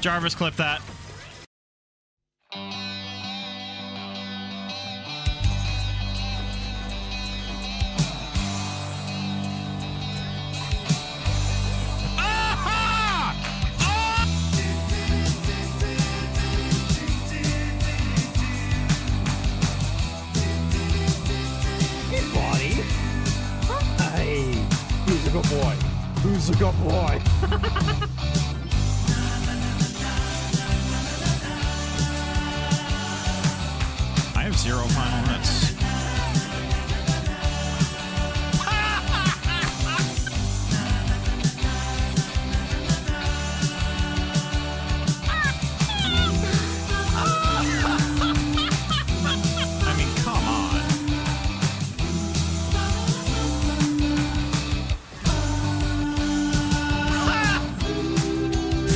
Jarvis, clip that. Who's a good boy? Who's a good boy? I have 0 final hits. I mean, come on.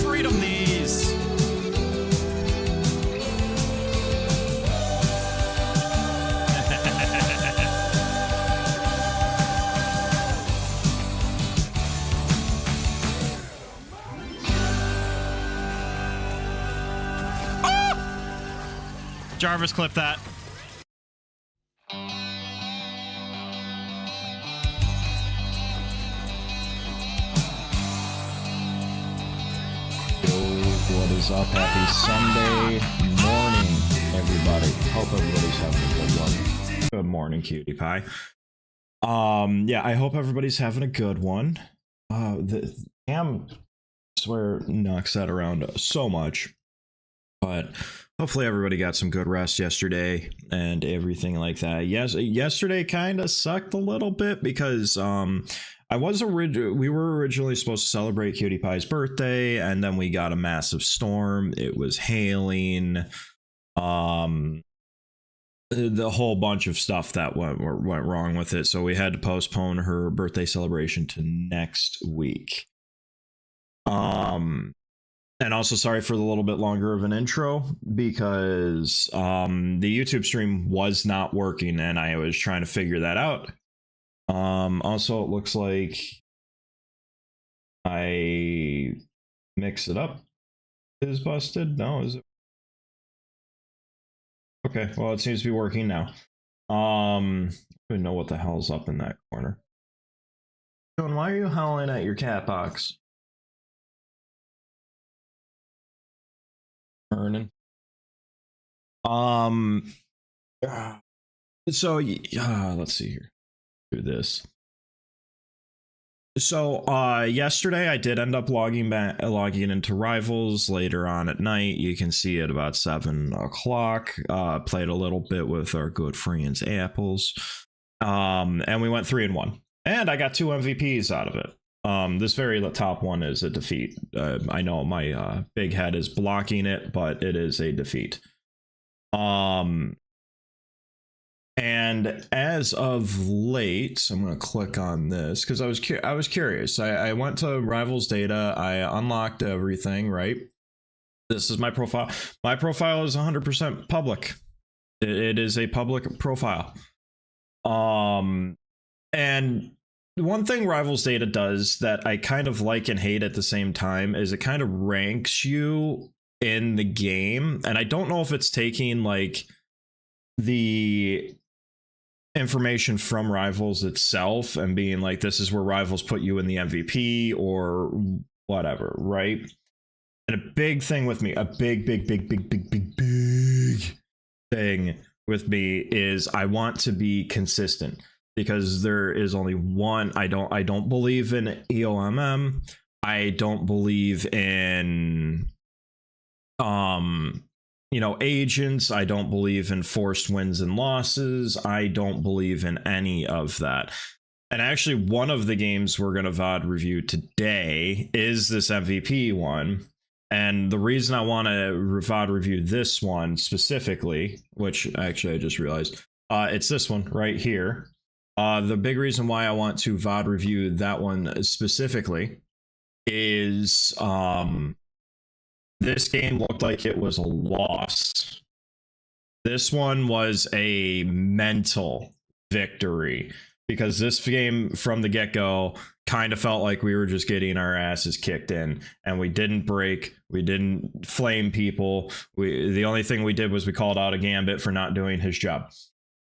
Freedom these. Jarvis, clip that. What is up? Happy Sunday morning, everybody. Hope everybody's having a good one. Good morning, cutie pie. Yeah, I hope everybody's having a good one. The cam, I swear, knocks that around so much, but hopefully everybody got some good rest yesterday and everything like that. Yes, yesterday kind of sucked a little bit because we were originally supposed to celebrate Cutie Pie's birthday, and then we got a massive storm. It was hailing, the whole bunch of stuff that went wrong with it. So we had to postpone her birthday celebration to next week. And also sorry for the little bit longer of an intro because the YouTube stream was not working and I was trying to figure that out. Also, it looks like I mix it up is busted. No, is it? Okay, well, it seems to be working now. I don't even know what the hell's up in that corner. John, why are you howling at your cat box? Earning. So let's see here. Do this. So yesterday I did end up logging into Rivals later on at night. You can see at about 7 o'clock. Played a little bit with our good friends Apples. And we went 3-1. And I got 2 MVPs out of it. This very top one is a defeat. I know my big head is blocking it, but it is a defeat. And as of late, I'm going to click on this because I was curious. I went to Rivals data. I unlocked everything, right? This is my profile. My profile is 100% public. It is a public profile. And one thing Rivals data does that I kind of like and hate at the same time is it kind of ranks you in the game. And I don't know if it's taking like the information from Rivals itself and being like, this is where Rivals put you in the MVP or whatever, right? And a big thing with me, a big thing with me is I want to be consistent because there is only one. I don't believe in EOMM. I don't believe in agents. I don't believe in forced wins and losses. I don't believe in any of that. And actually, one of the games we're going to VOD review today is this MVP one. And the reason I want to VOD review this one specifically, which actually I just realized, it's this one right here. The big reason why I want to VOD review that one specifically is this game looked like it was a loss. This one was a mental victory. because this game from the get-go kind of felt like we were just getting our asses kicked in, and we didn't break, we didn't flame people. The only thing we did was we called out a Gambit for not doing his job.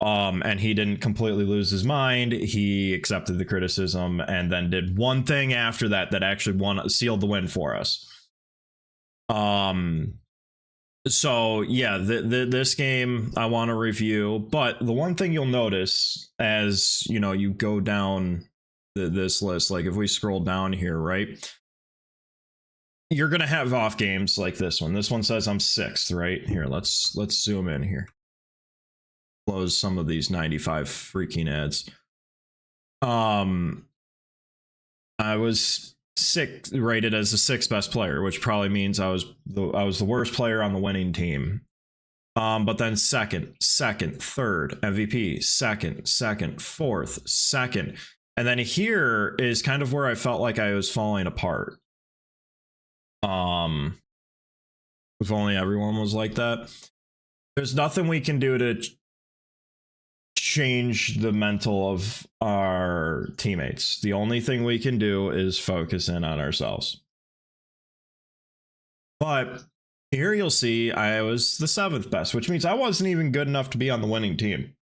And he didn't completely lose his mind. He accepted the criticism and then did one thing after that actually sealed the win for us. So yeah, this game I want to review, but the one thing you'll notice as you go down this list, like if we scroll down here, right, you're gonna have off games like this one. This one says I'm 6th, right? Here, let's zoom in here. Close some of these 95 freaking ads. I was rated as the 6th best player, which probably means I was the worst player on the winning team. But then second, third, MVP, second, fourth, second. And then here is kind of where I felt like I was falling apart. If only everyone was like that. There's nothing we can do to change the mental of our teammates. The only thing we can do is focus in on ourselves. But here you'll see I was the 7th best, which means I wasn't even good enough to be on the winning team.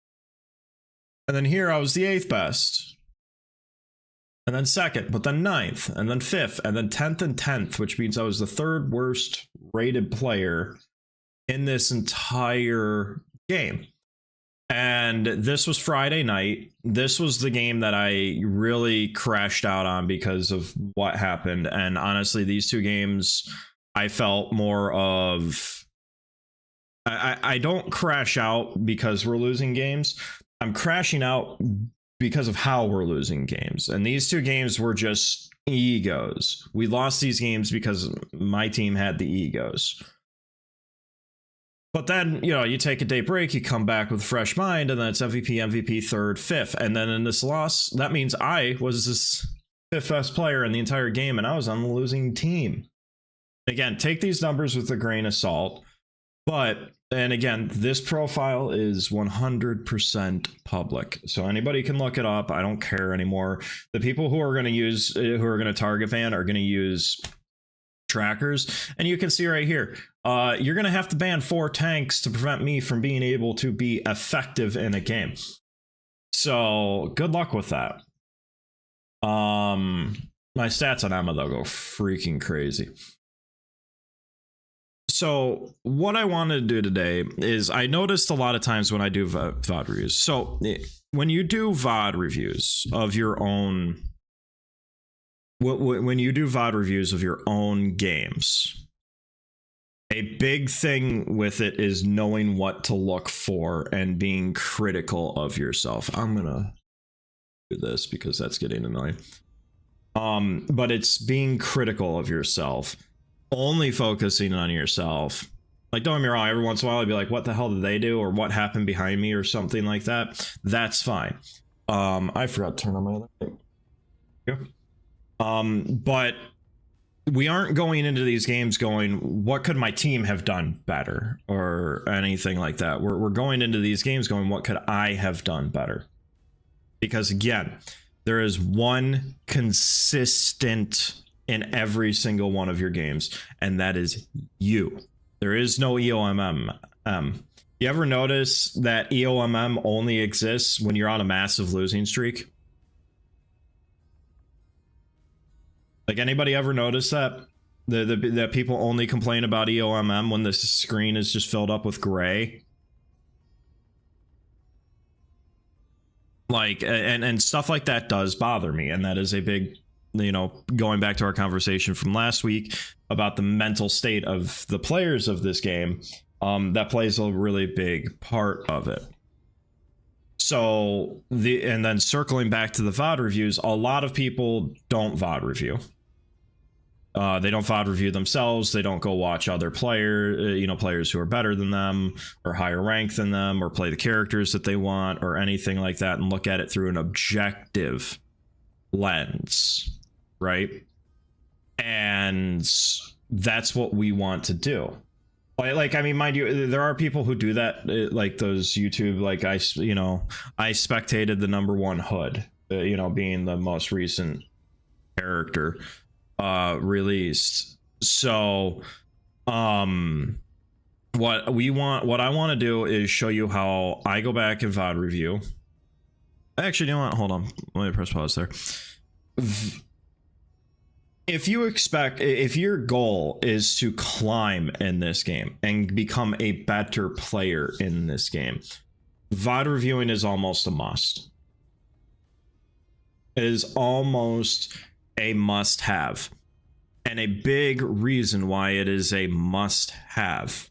And then here I was the 8th best. And then 2nd, but then 9th, and then 5th, and then 10th and 10th, which means I was the 3rd worst rated player in this entire game. And this was Friday night. This was the game that I really crashed out on because of what happened. And honestly, these two games, I felt more of... I don't crash out because we're losing games. I'm crashing out because of how we're losing games. And these two games were just egos. We lost these games because my team had the egos. But then, you take a day break, you come back with a fresh mind, and then it's MVP, 3rd, 5th. And then in this loss, that means I was this 5th best player in the entire game, and I was on the losing team. Again, take these numbers with a grain of salt. And again, this profile is 100% public. So anybody can look it up. I don't care anymore. The people who are going to target ban are going to use trackers, and you can see right here, you're going to have to ban 4 tanks to prevent me from being able to be effective in a game. So good luck with that. My stats on Emma though go freaking crazy. So what I want to do today is, I noticed a lot of times when I do VOD reviews. So when you do VOD reviews of your own, when you do VOD reviews of your own games, a big thing with it is knowing what to look for and being critical of yourself. I'm gonna do this because that's getting annoying. But it's being critical of yourself. Only focusing on yourself. Like, don't get me wrong, every once in a while I'd be like, what the hell did they do, or what happened behind me, or something like that. That's fine. I forgot to turn on my other thing. Yeah. But we aren't going into these games going, what could my team have done better, or anything like that. We're going into these games going, what could I have done better? Because again, there is one consistent in every single one of your games, and that is you. There is no EOMM. You ever notice that EOMM only exists when you're on a massive losing streak? Like, anybody ever notice that? That people only complain about EOMM when the screen is just filled up with gray? Like, and stuff like that does bother me, and that is a big, going back to our conversation from last week about the mental state of the players of this game, that plays a really big part of it. So and then circling back to the VOD reviews, a lot of people don't VOD review. They don't VOD review themselves. They don't go watch other players who are better than them or higher ranked than them, or play the characters that they want or anything like that, and look at it through an objective lens, right? And that's what we want to do. Like I mean, mind you, there are people who do that, like those YouTube, like I spectated the number one Hood, being the most recent character released. So what I want to do is show you how I go back and VOD review. Actually, you know what? Hold on. Let me press pause there. If your goal is to climb in this game and become a better player in this game, VOD reviewing is almost a must. It is almost a must-have. And a big reason why it is a must-have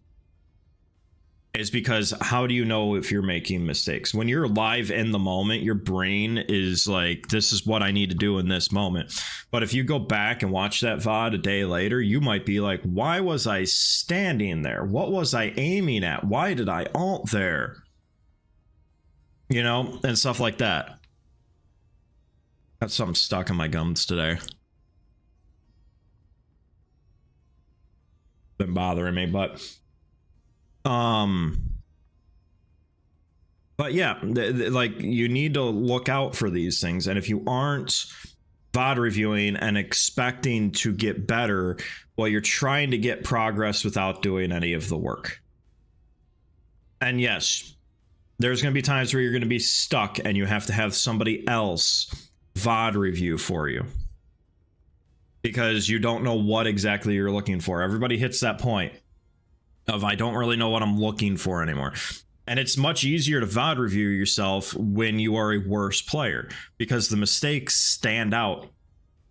is because how do you know if you're making mistakes? When you're live in the moment, your brain is like, this is what I need to do in this moment. But if you go back and watch that VOD a day later, you might be like, why was I standing there? What was I aiming at? Why did I alt there? And stuff like that. Got something stuck in my gums today. Been bothering me, but yeah, like you need to look out for these things, and if you aren't VOD reviewing and expecting to get better, well, you're trying to get progress without doing any of the work. And yes, there's going to be times where you're going to be stuck and you have to have somebody else VOD review for you because you don't know what exactly you're looking for. Everybody hits that point of I don't really know what I'm looking for anymore. And it's much easier to VOD review yourself when you are a worse player because the mistakes stand out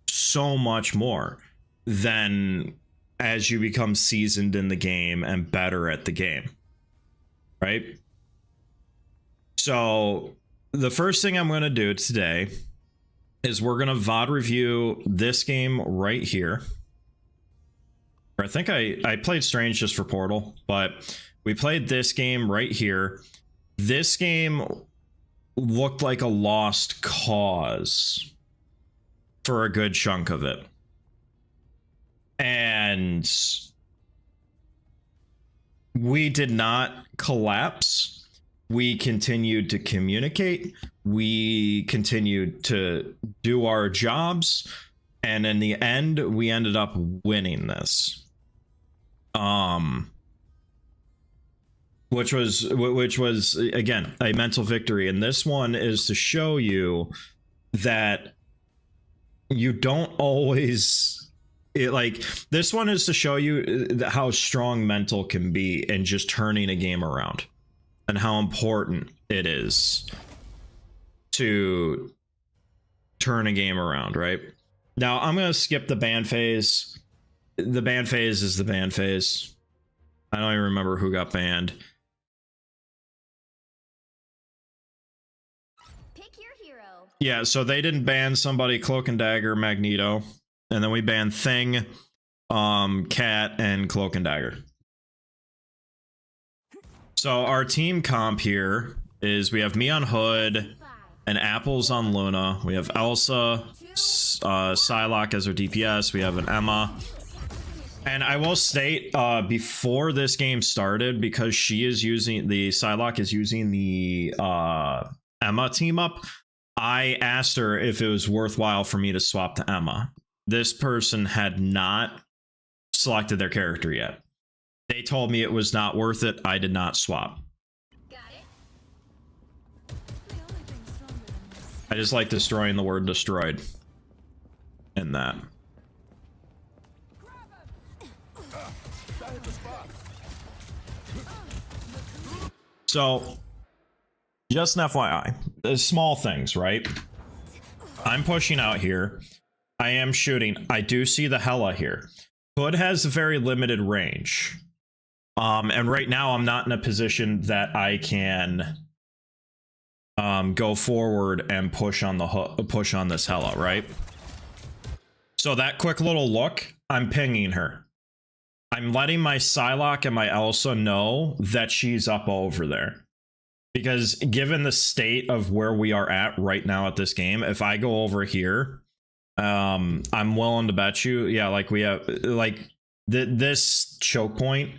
so much more than as you become seasoned in the game and better at the game, right? So the first thing I'm going to do today is we're going to VOD review this game right here. I think I played Strange just for Portal, but we played this game right here. This game looked like a lost cause for a good chunk of it. And we did not collapse. We continued to communicate. We continued to do our jobs. And in the end, we ended up winning this. Which was again a mental victory, and this one is to show you that you don't always this one is to show you how strong mental can be in just turning a game around and how important it is to turn a game around. Right now, I'm gonna skip the ban phase. The ban phase is the ban phase. I don't even remember who got banned. Pick your hero. Yeah, so they didn't ban somebody, Cloak and Dagger, Magneto, and then we banned Thing, Cat, and Cloak and Dagger. So our team comp here is we have me on Hood and Apples on Luna. We have Elsa, Psylocke as our DPS. We have an Emma. And I will state before this game started, because she is using the Psylocke is using the Emma team up, I asked her if it was worthwhile for me to swap to Emma. This person had not selected their character yet. They told me it was not worth it. I did not swap. Got it. I just like destroying the word destroyed in that. So, just an FYI, small things, right? I'm pushing out here. I am shooting. I do see the Hela here. Hood has a very limited range. And right now I'm not in a position that I can go forward and push on this Hela, right? So that quick little look, I'm pinging her. I'm letting my Psylocke and my Elsa know that she's up over there. Because given the state of where we are at right now at this game, if I go over here, I'm willing to bet you, yeah, like we have, like this choke point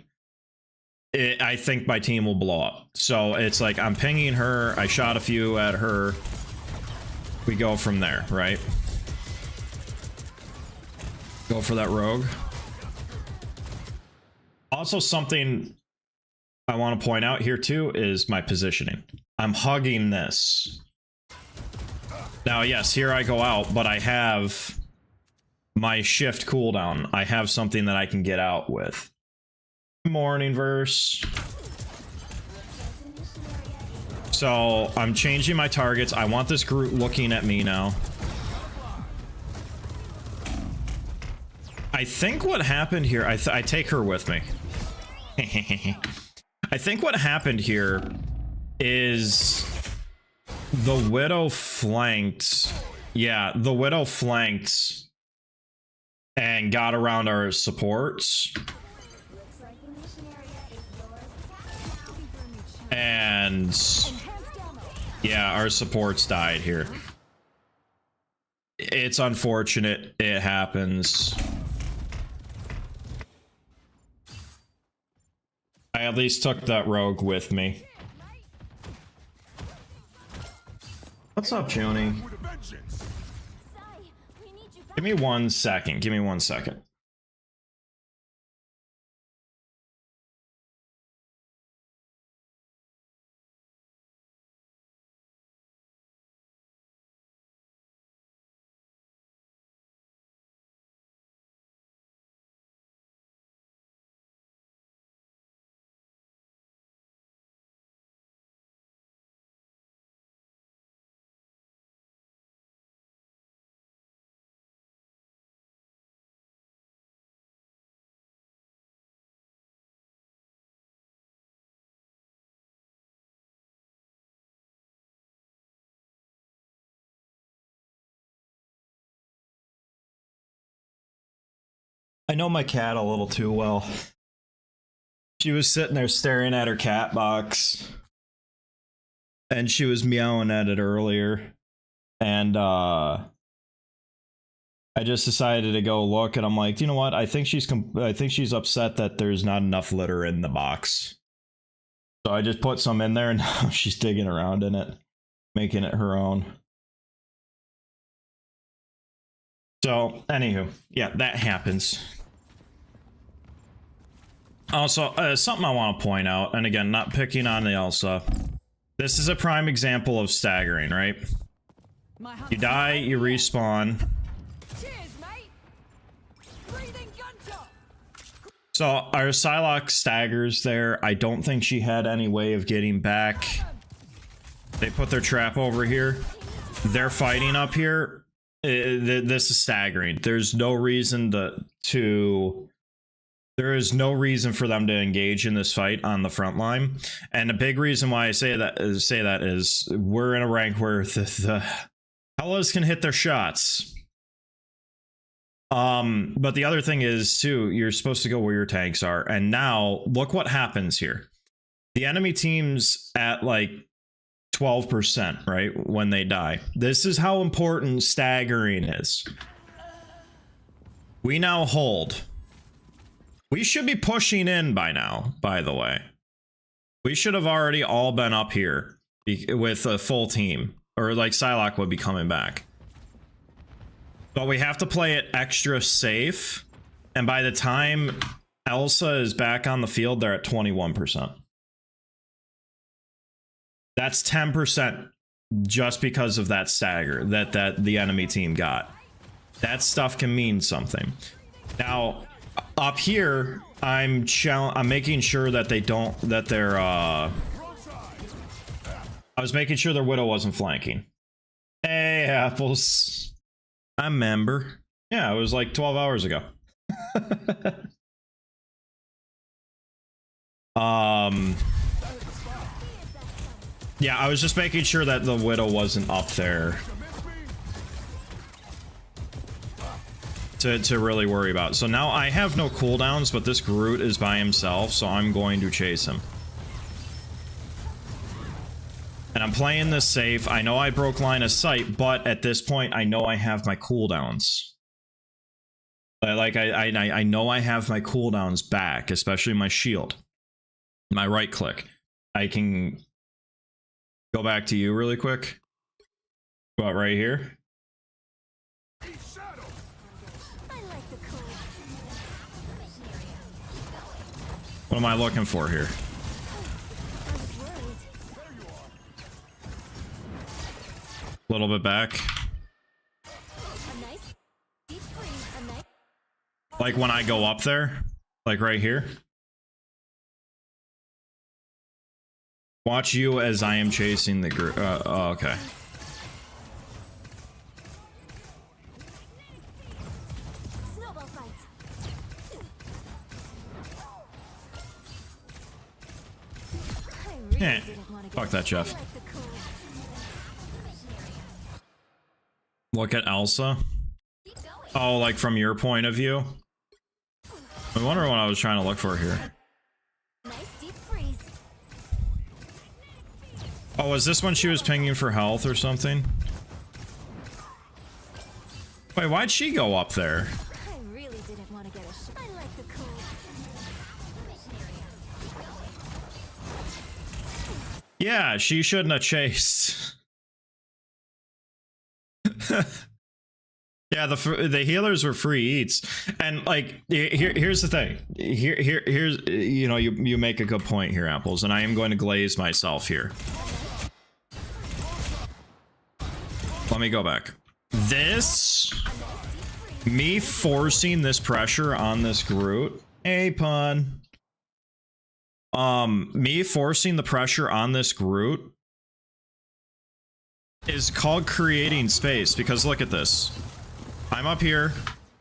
I think my team will blow up. So it's like I'm pinging her. I shot a few at her. We go from there, right? Go for that rogue. Also, something I want to point out here too is my positioning. I'm hugging this. Now, yes, here I go out, but I have my shift cooldown. I have something that I can get out with. Morning verse. So I'm changing my targets. I want this group looking at me now. I think what happened here, I take her with me. I think what happened here is the Widow flanked. Yeah, the Widow flanked and got around our supports. And yeah, our supports died here. It's unfortunate. It happens. I at least took that rogue with me. What's up, Junie? Give me 1 second. Give me 1 second. I know my cat a little too well. She was sitting there staring at her cat box. And she was meowing at it earlier. And I just decided to go look, and I'm like, you know what? I think she's upset that there's not enough litter in the box. So I just put some in there, and now she's digging around in it, making it her own. So, anywho, yeah, that happens. Also, something I want to point out, and again, not picking on the Elsa. This is a prime example of staggering, right? You die, you respawn. So our Psylocke staggers there. I don't think she had any way of getting back. They put their trap over here. They're fighting up here. This is staggering. There's no reason there is no reason for them to engage in this fight on the front line. And the big reason why I say that is we're in a rank where the Hellas can hit their shots. But the other thing is too, you're supposed to go where your tanks are. And now look what happens here. The enemy team's at like 12%, right? When they die. This is how important staggering is. We now hold. We should be pushing in by now, by the way. We should have already all been up here with a full team. Or like Psylocke would be coming back. But we have to play it extra safe. And by the time Elsa is back on the field, they're at 21%. That's 10% just because of that stagger that the enemy team got. That stuff can mean something. Now, up here, I'm making sure that I was making sure their Widow wasn't flanking. Hey, Apples. I'm member. Yeah, it was like 12 hours ago. Yeah, I was just making sure that the Widow wasn't up there to really worry about. So now I have no cooldowns, but this Groot is by himself, so I'm going to chase him. And I'm playing this safe. I know I broke line of sight, but at this point, I know I have my cooldowns. Like, I know I have my cooldowns back, especially my shield. my right click. I can go back to you really quick. Go out right here. I like the cool. What am I looking for here? I was worried. A little bit back. A nice deep freeze. A nice. Like when I go up there, like right here. Watch you as I am chasing the group. Oh, okay. Snowball fight. I really Eh, didn't want to get fuck that, Jeff. I like the cool. Look at Elsa. Keep going. Oh, like from your point of view? I wonder what I was trying to look for here. Nice deep freeze. Oh, was this when she was pinging for health or something? Wait, why'd she go up there? I really didn't want to get a shot. I like the cool. Yeah, she shouldn't have chased. Yeah, the healers were free eats, and like here's the thing. Here's you know you make a good point here, Apples, and I am going to glaze myself here. Let me go back. This me forcing this pressure on this Groot. Hey, pun. Me forcing the pressure on this Groot is called creating space, because look at this. I'm up here,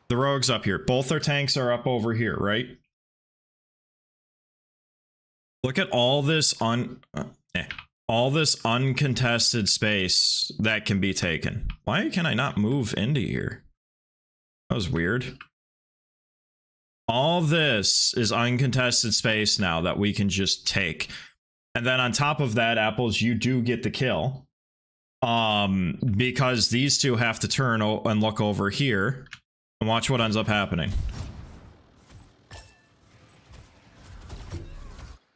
the rogue's up here. Both their tanks are up over here, right? Look at all this uncontested space that can be taken. Why can I not move into here? That was weird. All this is uncontested space now that we can just take. And then on top of that, Apples, you do get the kill. Because these two have to turn and look over here and watch what ends up happening.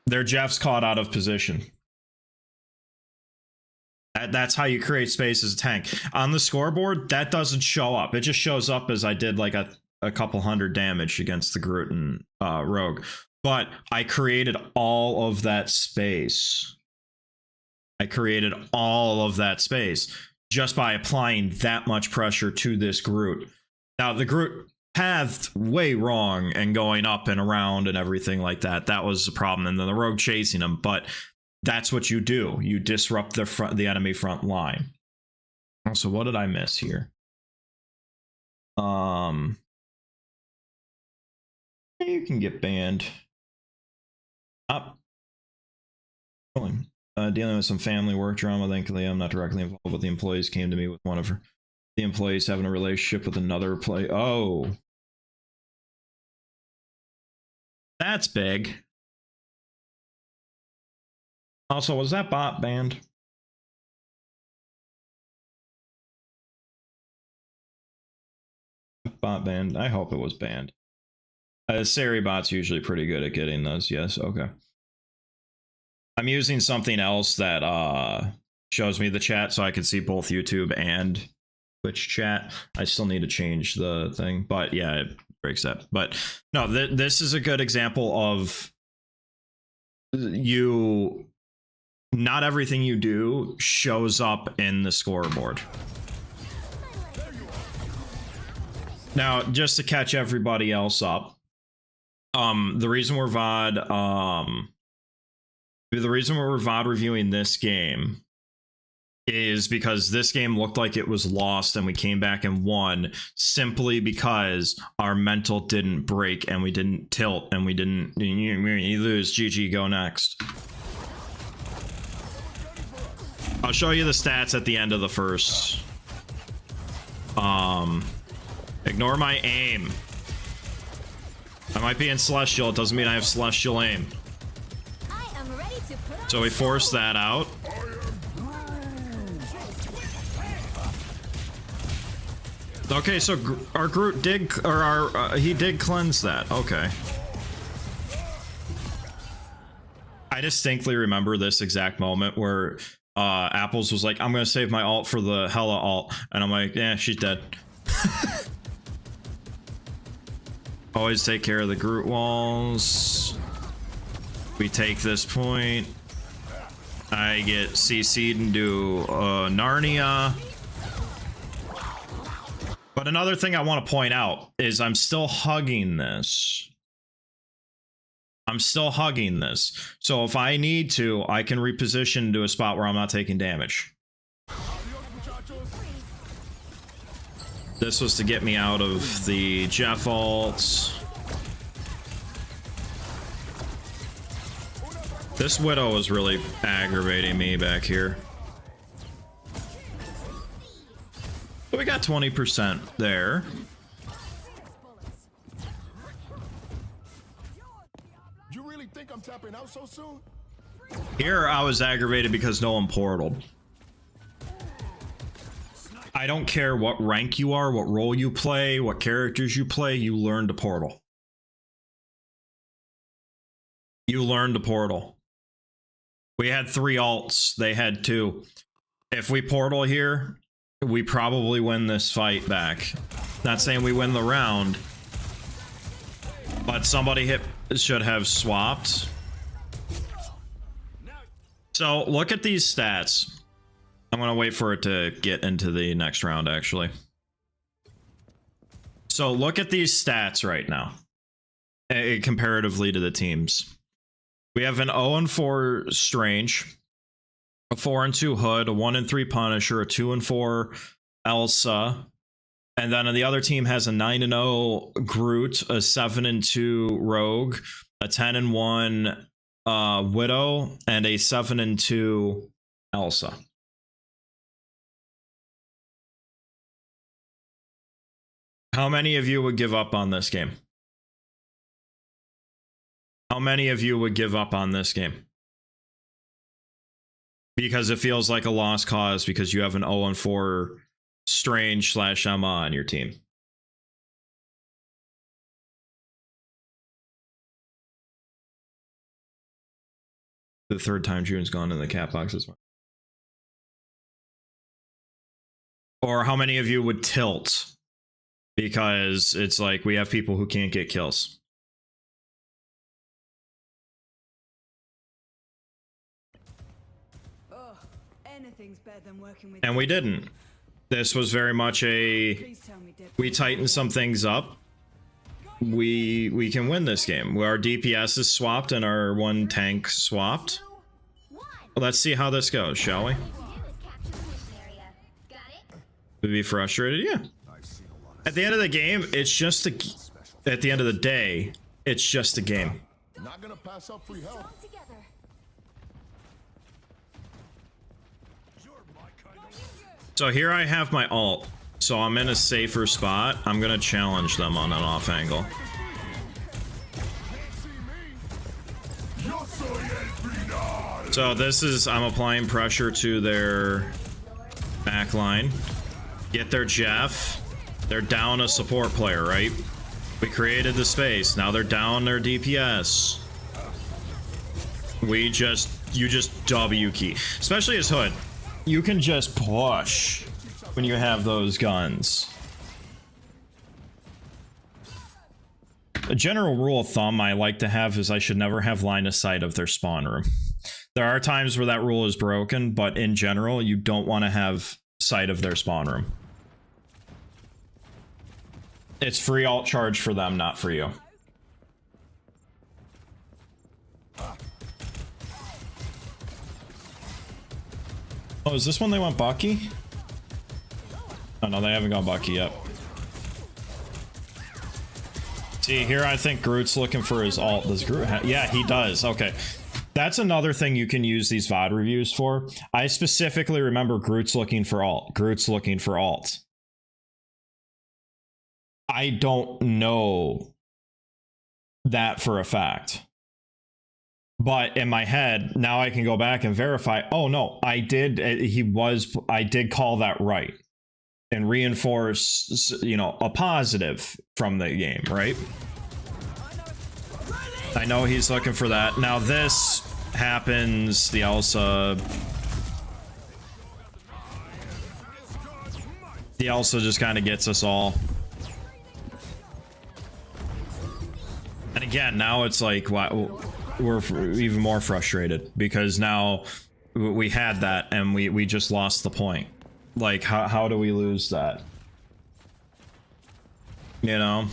Their Jeff's caught out of position. That's how you create space as a tank. On the scoreboard, that doesn't show up. It just shows up as I did like a couple hundred damage against the Groot and Rogue. But I created all of that space. I created all of that space just by applying that much pressure to this Groot. Now, the Groot pathed way wrong and going up and around and everything like that. That was the problem. And then the Rogue chasing him. But that's what you do. You disrupt the enemy front line. Also, what did I miss here? You can get banned. Up. Dealing with some family work drama. Thankfully, I'm not directly involved, but the employees came to me with one of the employees having a relationship with another employee. Oh. That's big. Also, was that bot banned? Bot banned. I hope it was banned. Sari bot's usually pretty good at getting those. Yes, okay. I'm using something else that shows me the chat so I can see both YouTube and Twitch chat. I still need to change the thing, but yeah, it breaks that. But no, this is a good example of not everything you do shows up in the scoreboard. Now, just to catch everybody else up, the reason we're VOD reviewing this game is because this game looked like it was lost and we came back and won simply because our mental didn't break and we didn't tilt and we didn't you lose. GG, go next. I'll show you the stats at the end of the first. Ignore my aim. I might be in Celestial, it doesn't mean I have Celestial aim. So we forced that out. Okay, so our Groot did, or he did cleanse that. Okay. I distinctly remember this exact moment where Apples was like, I'm gonna save my ult for the Hella ult, and I'm like, yeah, she's dead. Always take care of the Groot walls. We take this point. I get CC'd into Narnia. But another thing I want to point out is I'm still hugging this. I'm still hugging this. So if I need to, I can reposition to a spot where I'm not taking damage. This was to get me out of the Jeff ults. This Widow was really aggravating me back here. But we got 20% there. You really think I'm tapping out so soon? Here I was aggravated because no one portaled. I don't care what rank you are, what role you play, what characters you play, you learn to portal. You learn to portal. We had 3 alts, they had 2. If we portal here, we probably win this fight back. Not saying we win the round, but somebody should have swapped. So look at these stats. I'm gonna wait for it to get into the next round, actually. So look at these stats right now, comparatively to the teams. We have an 0-4 Strange, a 4-2 Hood, a 1-3 Punisher, a 2-4 Elsa, and then the other team has a 9-0 Groot, a 7-2 Rogue, a 10-1 Widow, and a 7-2 Elsa. How many of you would give up on this game? How many of you would give up on this game? Because it feels like a lost cause because you have an 0-4 Strange / Emma on your team. The third time June's gone in the cat box this one. Or how many of you would tilt? Because it's like we have people who can't get kills. Oh, anything's better than working with. And we didn't. This was very much a, Please tell me, Deb. we tighten some things up. We can win this game. Our DPS is swapped and our 1 tank swapped. Let's see how this goes, shall we? To be frustrated, yeah. At the end of the game, it's just a. At the end of the day, it's just a game. Not gonna pass up free help. Together. So here I have my ult. So I'm in a safer spot. I'm gonna challenge them on an off angle. So this is, I'm applying pressure to their back line. Get their Jeff. They're down a support player, right? We created the space. Now they're down their DPS. You just W key. Especially as Hood. You can just push when you have those guns. A general rule of thumb I like to have is I should never have line of sight of their spawn room. There are times where that rule is broken, but in general, you don't want to have sight of their spawn room. It's free alt charge for them, not for you. Oh, is this one they want Bucky? Oh no, they haven't gone Bucky yet. See, here I think Groot's looking for his alt. Does Groot yeah, he does. Okay. That's another thing you can use these VOD reviews for. I specifically remember Groot's looking for alt. Groot's looking for alt. I don't know that for a fact. But in my head, now I can go back and verify, oh no, I did call that right. And reinforce, you know, a positive from the game, right? I know he's looking for that. Now this, happens, the Elsa just kind of gets us all. And again, now it's like, wow, we're even more frustrated because now we had that and we just lost the point. Like, how do we lose that? You know?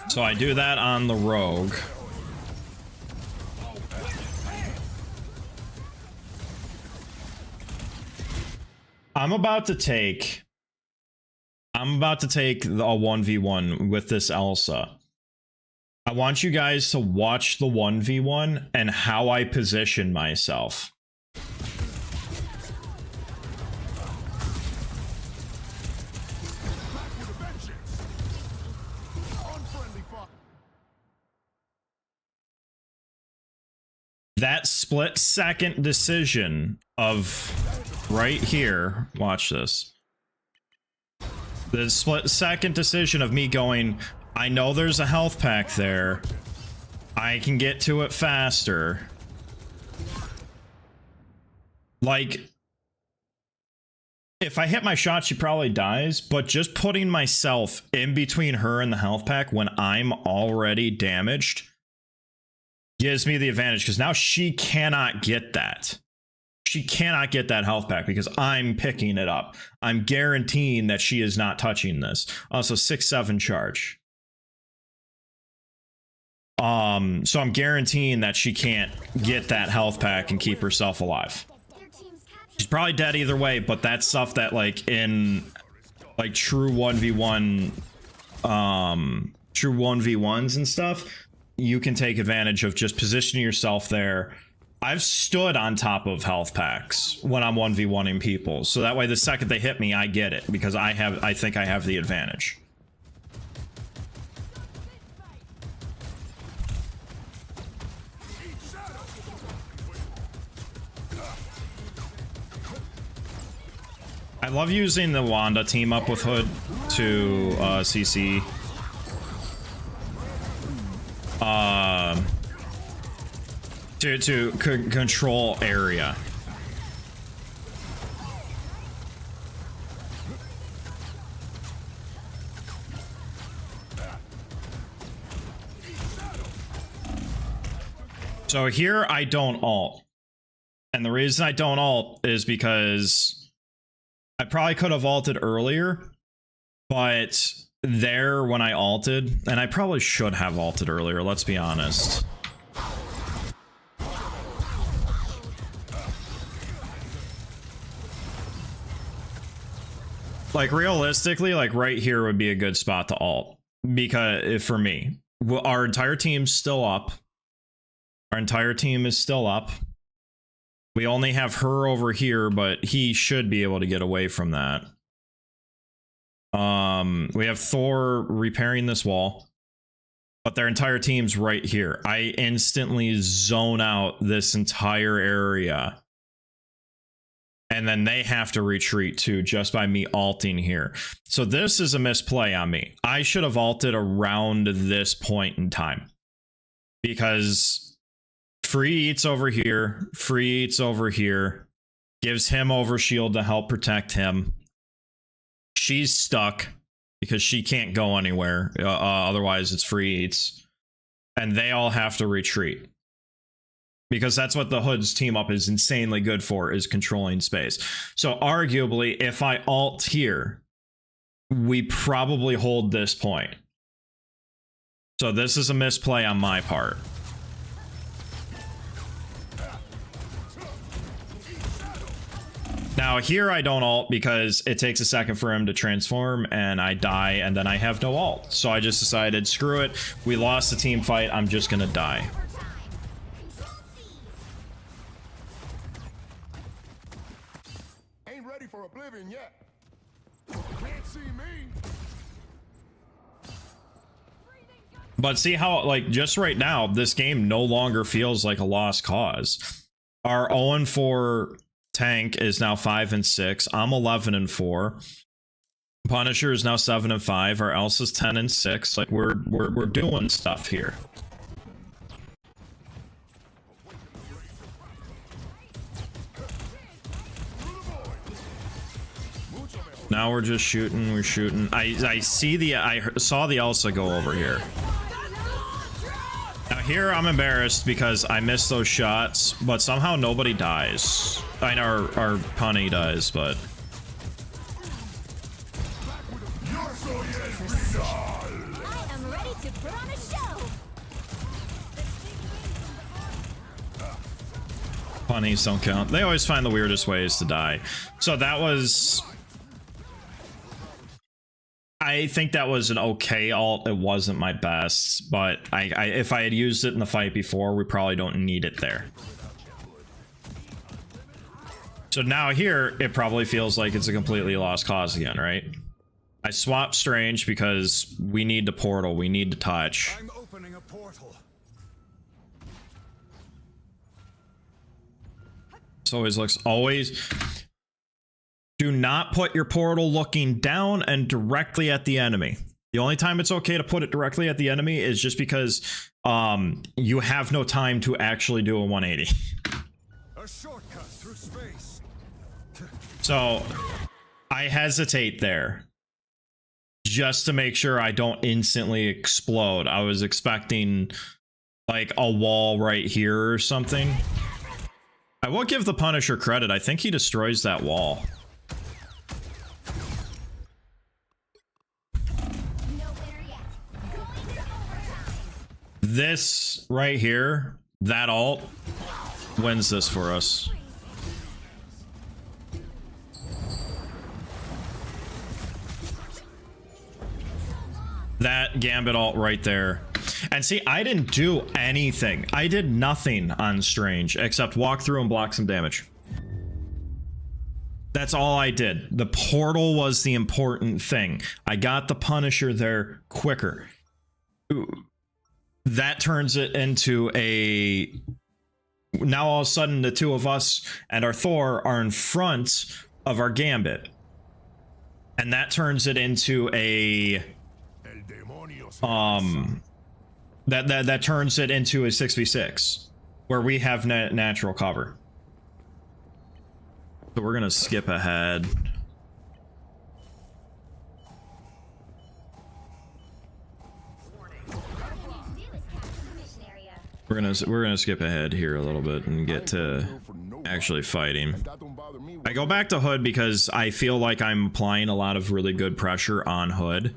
So I do that on the rogue. I'm about to take a 1v1 with this Elsa. I want you guys to watch the 1v1 and how I position myself. That split second decision of right here, watch this. The split second decision of me going, I know there's a health pack there. I can get to it faster. Like, if I hit my shot, she probably dies, but just putting myself in between her and the health pack when I'm already damaged gives me the advantage, because now she cannot get that. She cannot get that health pack because I'm picking it up. I'm guaranteeing that she is not touching this. Also 6-7 charge. So I'm guaranteeing that she can't get that health pack and keep herself alive. She's probably dead either way, but that's stuff that, like, in like true 1v1 true 1v1s and stuff, you can take advantage of just positioning yourself there. I've stood on top of health packs when I'm 1v1ing people, so that way the second they hit me, I get it because I think I have the advantage. I love using the Wanda team up with Hood to CC. To control area. So here I don't ult. And the reason I don't ult is because I probably could have ulted earlier, but there when I ulted, and I probably should have ulted earlier, let's be honest. Like, realistically, like right here would be a good spot to ult, because for me, our entire team's still up. Our entire team is still up. We only have her over here, but he should be able to get away from that. We have Thor repairing this wall, but their entire team's right here. I instantly zone out this entire area. And then they have to retreat too, just by me ulting here. So this is a misplay on me. I should have ulted around this point in time. Because free eats over here, free eats over here, gives him overshield to help protect him. She's stuck because she can't go anywhere. Otherwise it's free eats. And they all have to retreat. Because that's what the Hood's team up is insanely good for, is controlling space. So arguably, if I ult here, we probably hold this point. So this is a misplay on my part. Now here I don't ult because it takes a second for him to transform and I die and then I have no ult. So I just decided, screw it, we lost the team fight, I'm just gonna die. Ain't ready for oblivion yet. Can't see me. But see how, like, just right now, this game no longer feels like a lost cause. Our 0-4 tank is now 5-6. I'm 11-4. Punisher is now 7 and 5. Our Elsa's 10 and 6. Like we're doing stuff here. Now we're just shooting. We're shooting. I saw the Elsa go over here. Now here I'm embarrassed because I missed those shots, but somehow nobody dies. I know our punny dies, but I am ready to put on a show. punnies don't count. They always find the weirdest ways to die. So that was, I think that was an okay ult. It wasn't my best, but if I had used it in the fight before, we probably don't need it there. So now here, it probably feels like it's a completely lost cause again, right? I swapped Strange because we need the portal. We need to touch. I'm opening a portal. This always do not put your portal looking down and directly at the enemy. The only time it's okay to put it directly at the enemy is just because you have no time to actually do a 180. A shortcut through space. So I hesitate there just to make sure I don't instantly explode. I was expecting like a wall right here or something. I will give the Punisher credit. I think he destroys that wall. This right here, that ult, wins this for us. That Gambit ult right there. And see, I didn't do anything. I did nothing on Strange except walk through and block some damage. That's all I did. The portal was the important thing. I got the Punisher there quicker. Ooh. That turns it into a... Now all of a sudden the two of us and our Thor are in front of our Gambit. And that turns it into a... That turns it into a 6v6 where we have natural cover. So we're gonna skip ahead. We're gonna skip ahead here a little bit and get to actually fighting. I go back to Hood because I feel like I'm applying a lot of really good pressure on Hood.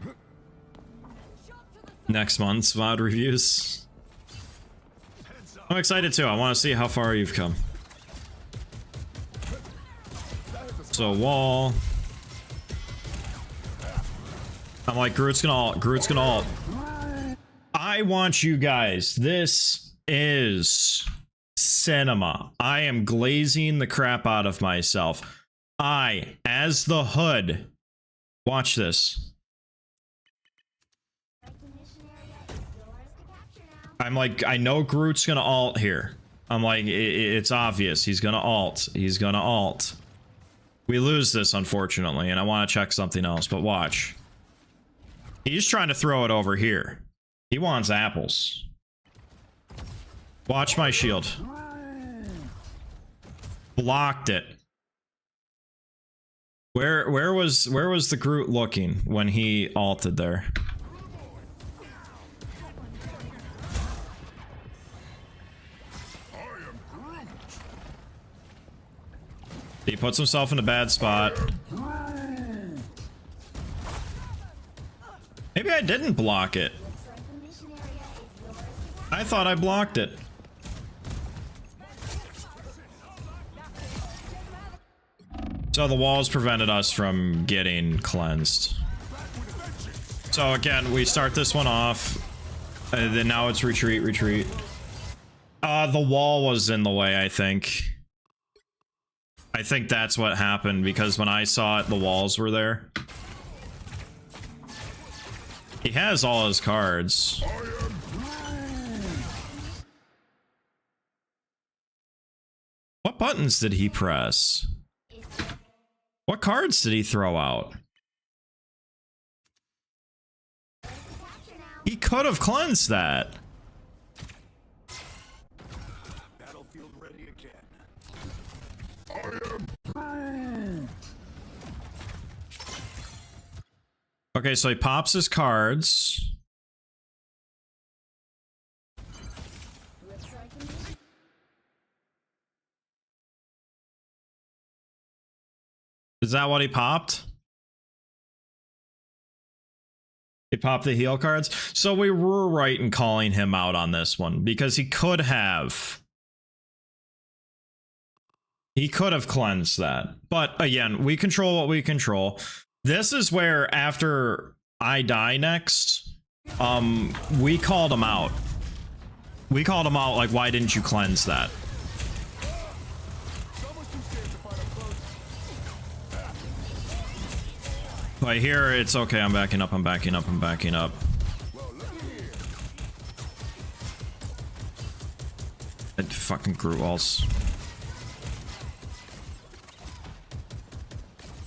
Next month's VOD reviews. I'm excited too. I want to see how far you've come. So wall. I'm like, Groot's gonna ult. Groot's gonna ult. I want you guys. This is cinema. I am glazing the crap out of myself. I, as the Hood, watch this. I'm like, I know Groot's gonna ult here. I'm like, it's obvious. He's gonna ult. He's gonna ult. We lose this, unfortunately, and I want to check something else, but watch. He's trying to throw it over here. He wants apples. Watch my shield. Blocked it. Where was the Groot looking when he ulted there? He puts himself in a bad spot. Maybe I didn't block it. I thought I blocked it. So the walls prevented us from getting cleansed. So again, we start this one off. Then now it's retreat, retreat. The wall was in the way, I think. I think that's what happened, because when I saw it, the walls were there. He has all his cards. What buttons did he press? What cards did he throw out? He could have cleansed that. Battlefield ready again. Okay, so he pops his cards. Is that what he popped? He popped the heal cards. So we were right in calling him out on this one because he could have cleansed that. But again, we control what we control. This is where after I die next, we called him out. We called him out like, why didn't you cleanse that? Someone's too scared to fight up close. But here it's okay. I'm backing up. I'm backing up. I'm backing up. Well, look here. It fucking grew walls.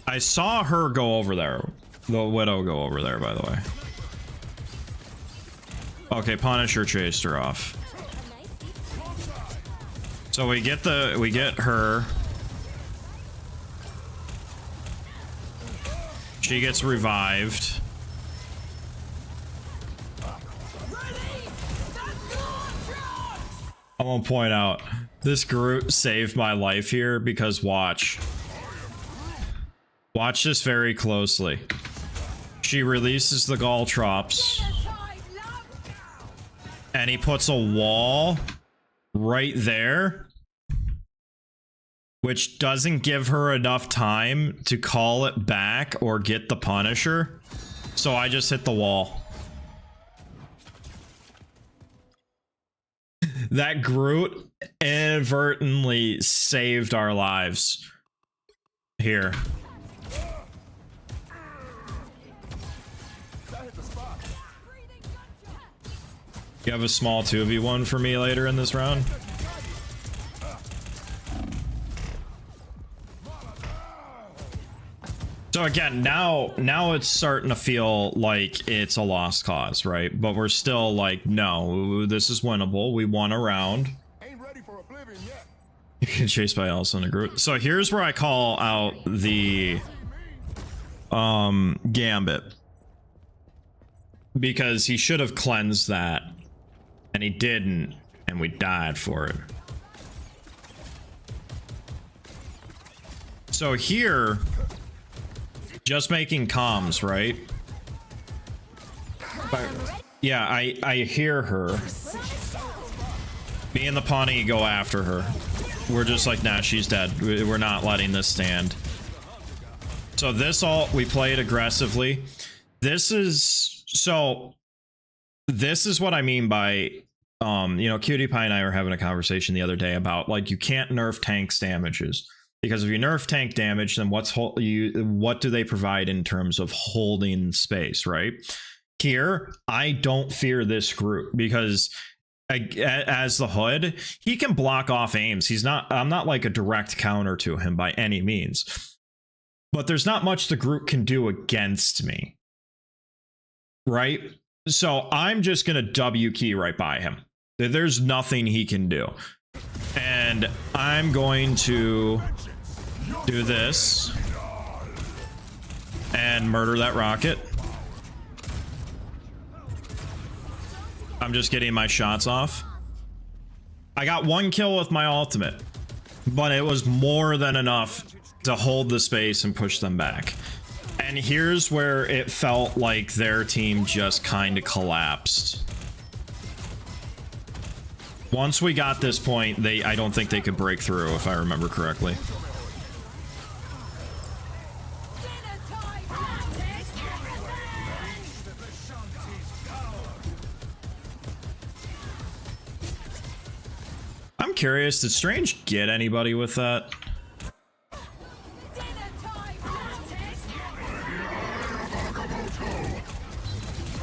I saw her go over there. The widow go over there, by the way. Okay, Punisher chased her off. So we get her. She gets revived. I want to point out this Groot saved my life here because watch this very closely. She releases the Galtrops and he puts a wall right there, which doesn't give her enough time to call it back or get the Punisher. So I just hit the wall. That Groot inadvertently saved our lives here. You have a small 2v1 for me later in this round? So again, now it's starting to feel like it's a lost cause, right? But we're still like, no, this is winnable. We won a round. Ain't ready for oblivion yet. You get chased by Elsa in a group. So here's where I call out the Gambit. Because he should have cleansed that. And he didn't, and we died for it. So here, just making comms, right? But, yeah, I hear her. Me and the Pawnee go after her. We're just like, nah, she's dead. We're not letting this stand. So this ult, we play it aggressively. This is what I mean by, you know, Cutie Pie and I were having a conversation the other day about, like, you can't nerf tanks damages. Because if you nerf tank damage, then what do they provide in terms of holding space, right? Here, I don't fear this group because as the Hood, he can block off aims. I'm not like a direct counter to him by any means. But there's not much the group can do against me. Right? So I'm just going to W key right by him. There's nothing he can do. And I'm going to do this and murder that rocket. I'm just getting my shots off. I got one kill with my ultimate, but it was more than enough to hold the space and push them back. And here's where it felt like their team just kind of collapsed. Once we got this point, I don't think they could break through, if I remember correctly. I'm curious, did Strange get anybody with that?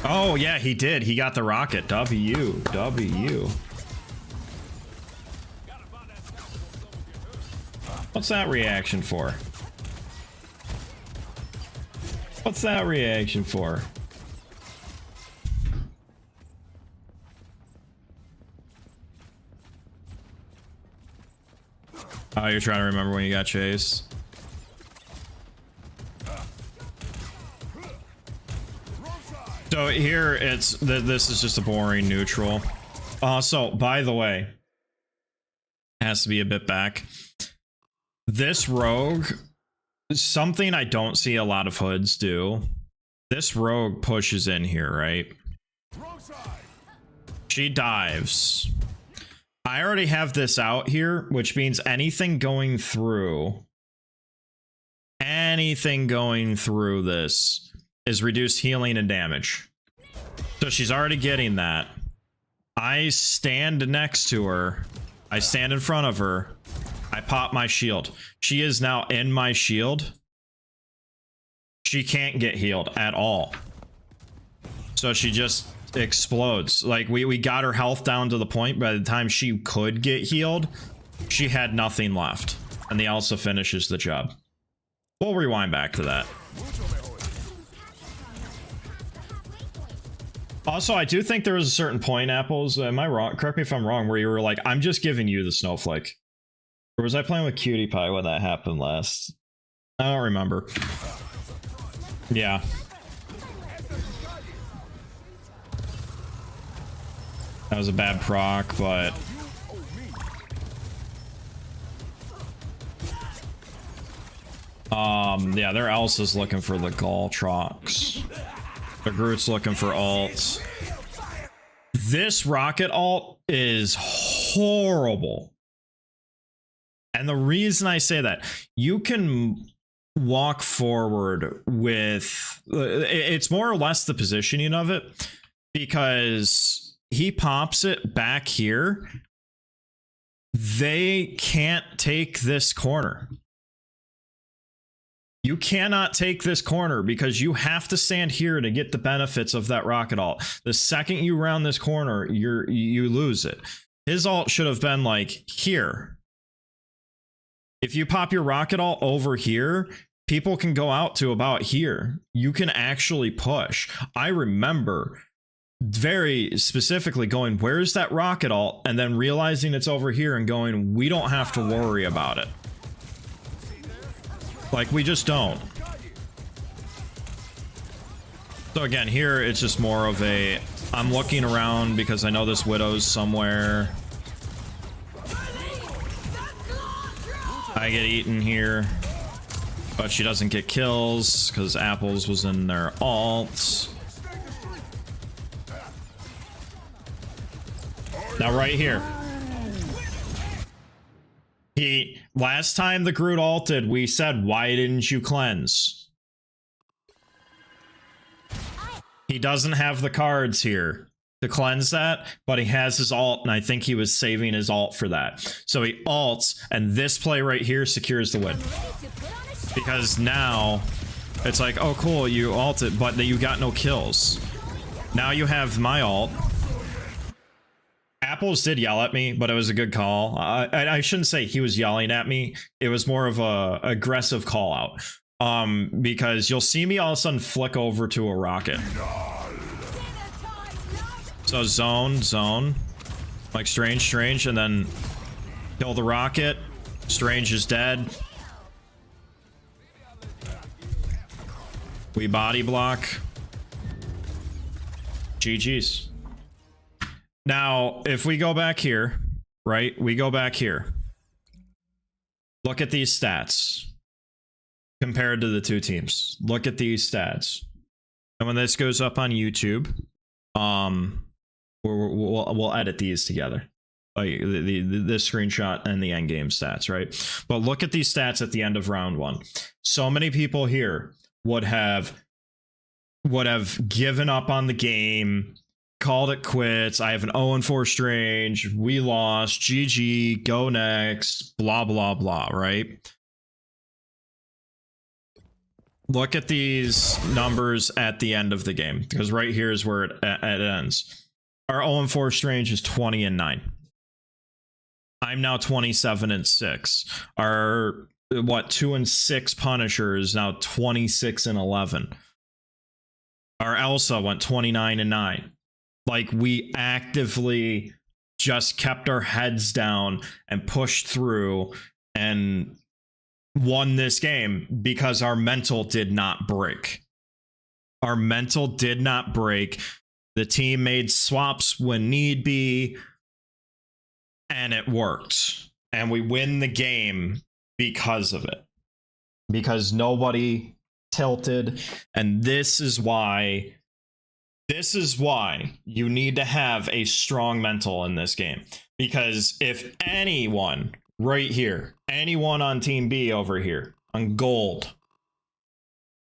Oh yeah, he did. He got the rocket. W. What's that reaction for? What's that reaction for? Oh, you're trying to remember when you got chased. So here it's this is just a boring neutral. So by the way, has to be a bit back. This rogue, something I don't see a lot of hoods do. This rogue pushes in here, right? She dives. I already have this out here, which means anything going through this is reduced healing and damage. So she's already getting that. I stand next to her. I stand in front of her. I pop my shield. She is now in my shield. She can't get healed at all. So she just explodes. Like we got her health down to the point by the time she could get healed, she had nothing left. And the Elsa finishes the job. We'll rewind back to that. Also, I do think there was a certain point, Apples, am I wrong? Correct me if I'm wrong, where you were like, I'm just giving you the snowflake. Or was I playing with Cutie Pie when that happened last? I don't remember. Yeah. That was a bad proc, but... yeah, their Elsa's looking for the Galtrox. The Groot's looking for ults. This rocket ult is horrible. And the reason I say that, you can walk forward with... It's more or less the positioning of it, because he pops it back here. They can't take this corner. You cannot take this corner because you have to stand here to get the benefits of that rocket ult. The second you round this corner, you lose it. His ult should have been like here. If you pop your rocket ult over here, people can go out to about here. You can actually push. I remember very specifically going, where's that rocket ult? And then realizing it's over here and going, we don't have to worry about it. Like, we just don't. So again, here it's just more of a, I'm looking around because I know this Widow's somewhere. I get eaten here, but she doesn't get kills because Apples was in their ults. Now right here. Last time the Groot ulted, we said, why didn't you cleanse? He doesn't have the cards here to cleanse that, but he has his ult, and I think he was saving his ult for that. So he ults, and this play right here secures the win. Because now, it's like, oh cool, you ulted, but you got no kills. Now you have my ult. Apples did yell at me, but it was a good call. I shouldn't say he was yelling at me. It was more of a aggressive call out. Because you'll see me all of a sudden flick over to a rocket. So zone, like Strange, and then kill the rocket. Strange is dead. We body block. GG's. Now, if we go back here, right? We go back here. Look at these stats compared to the two teams. Look at these stats. And when this goes up on YouTube, we'll edit these together. Like this screenshot and the end game stats, right? But look at these stats at the end of round one. So many people here would have given up on the game, called it quits. I have an 0-4 Strange. We lost. GG. Go next. Blah, blah, blah, right? Look at these numbers at the end of the game, because right here is where it ends. Our 0-4 Strange is 20-9. I'm now 27-6. Our 2-6 Punisher is now 26-11. Our Elsa went 29-9. Like, we actively just kept our heads down and pushed through and won this game because our mental did not break. Our mental did not break. The team made swaps when need be, and it worked. And we win the game because of it. Because nobody tilted. And this is why you need to have a strong mental in this game. Because if anyone right here, anyone on Team B over here, on gold,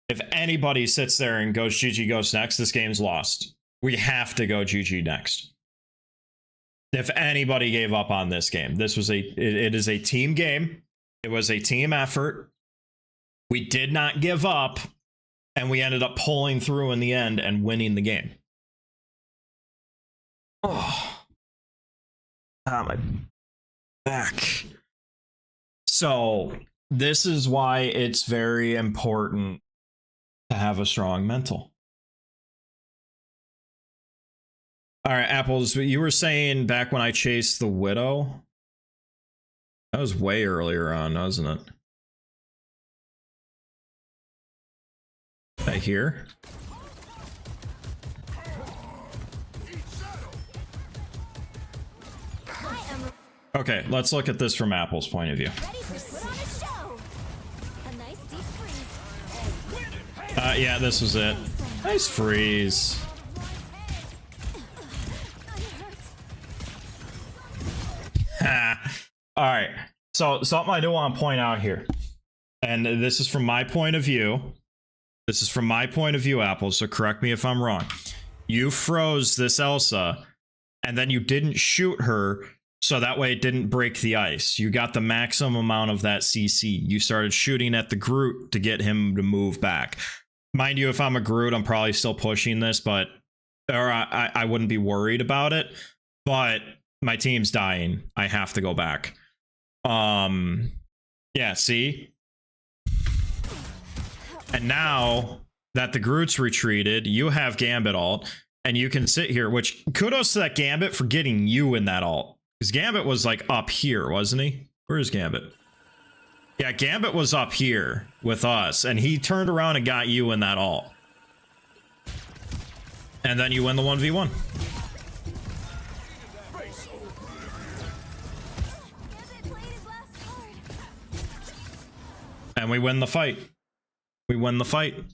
if anybody sits there and goes GG Ghost next, this game's lost. We have to go GG next. If anybody gave up on this game, it is a team game. It was a team effort. We did not give up, and we ended up pulling through in the end and winning the game. Oh, my back. So this is why it's very important to have a strong mental. All right, Apples, you were saying back when I chased the Widow. That was way earlier on, wasn't it? Right here. Okay, let's look at this from Apple's point of view. Ready to put on a show. A nice deep freeze. Yeah, this was it. Nice freeze. All right. So something I do want to point out here, and this is from my point of view. This is from my point of view, Apple. So correct me if I'm wrong. You froze this Elsa, and then you didn't shoot her, so that way it didn't break the ice. You got the maximum amount of that CC. You started shooting at the Groot to get him to move back. Mind you, if I'm a Groot, I'm probably still pushing this, but or I wouldn't be worried about it. But my team's dying. I have to go back. Yeah, see? And now that the Groot's retreated, you have Gambit ult, and you can sit here, which kudos to that Gambit for getting you in that ult. Because Gambit was like up here, wasn't he? Where is Gambit? Yeah, Gambit was up here with us, and he turned around and got you in that ult. And then you win the 1v1. And we win the fight. We win the fight.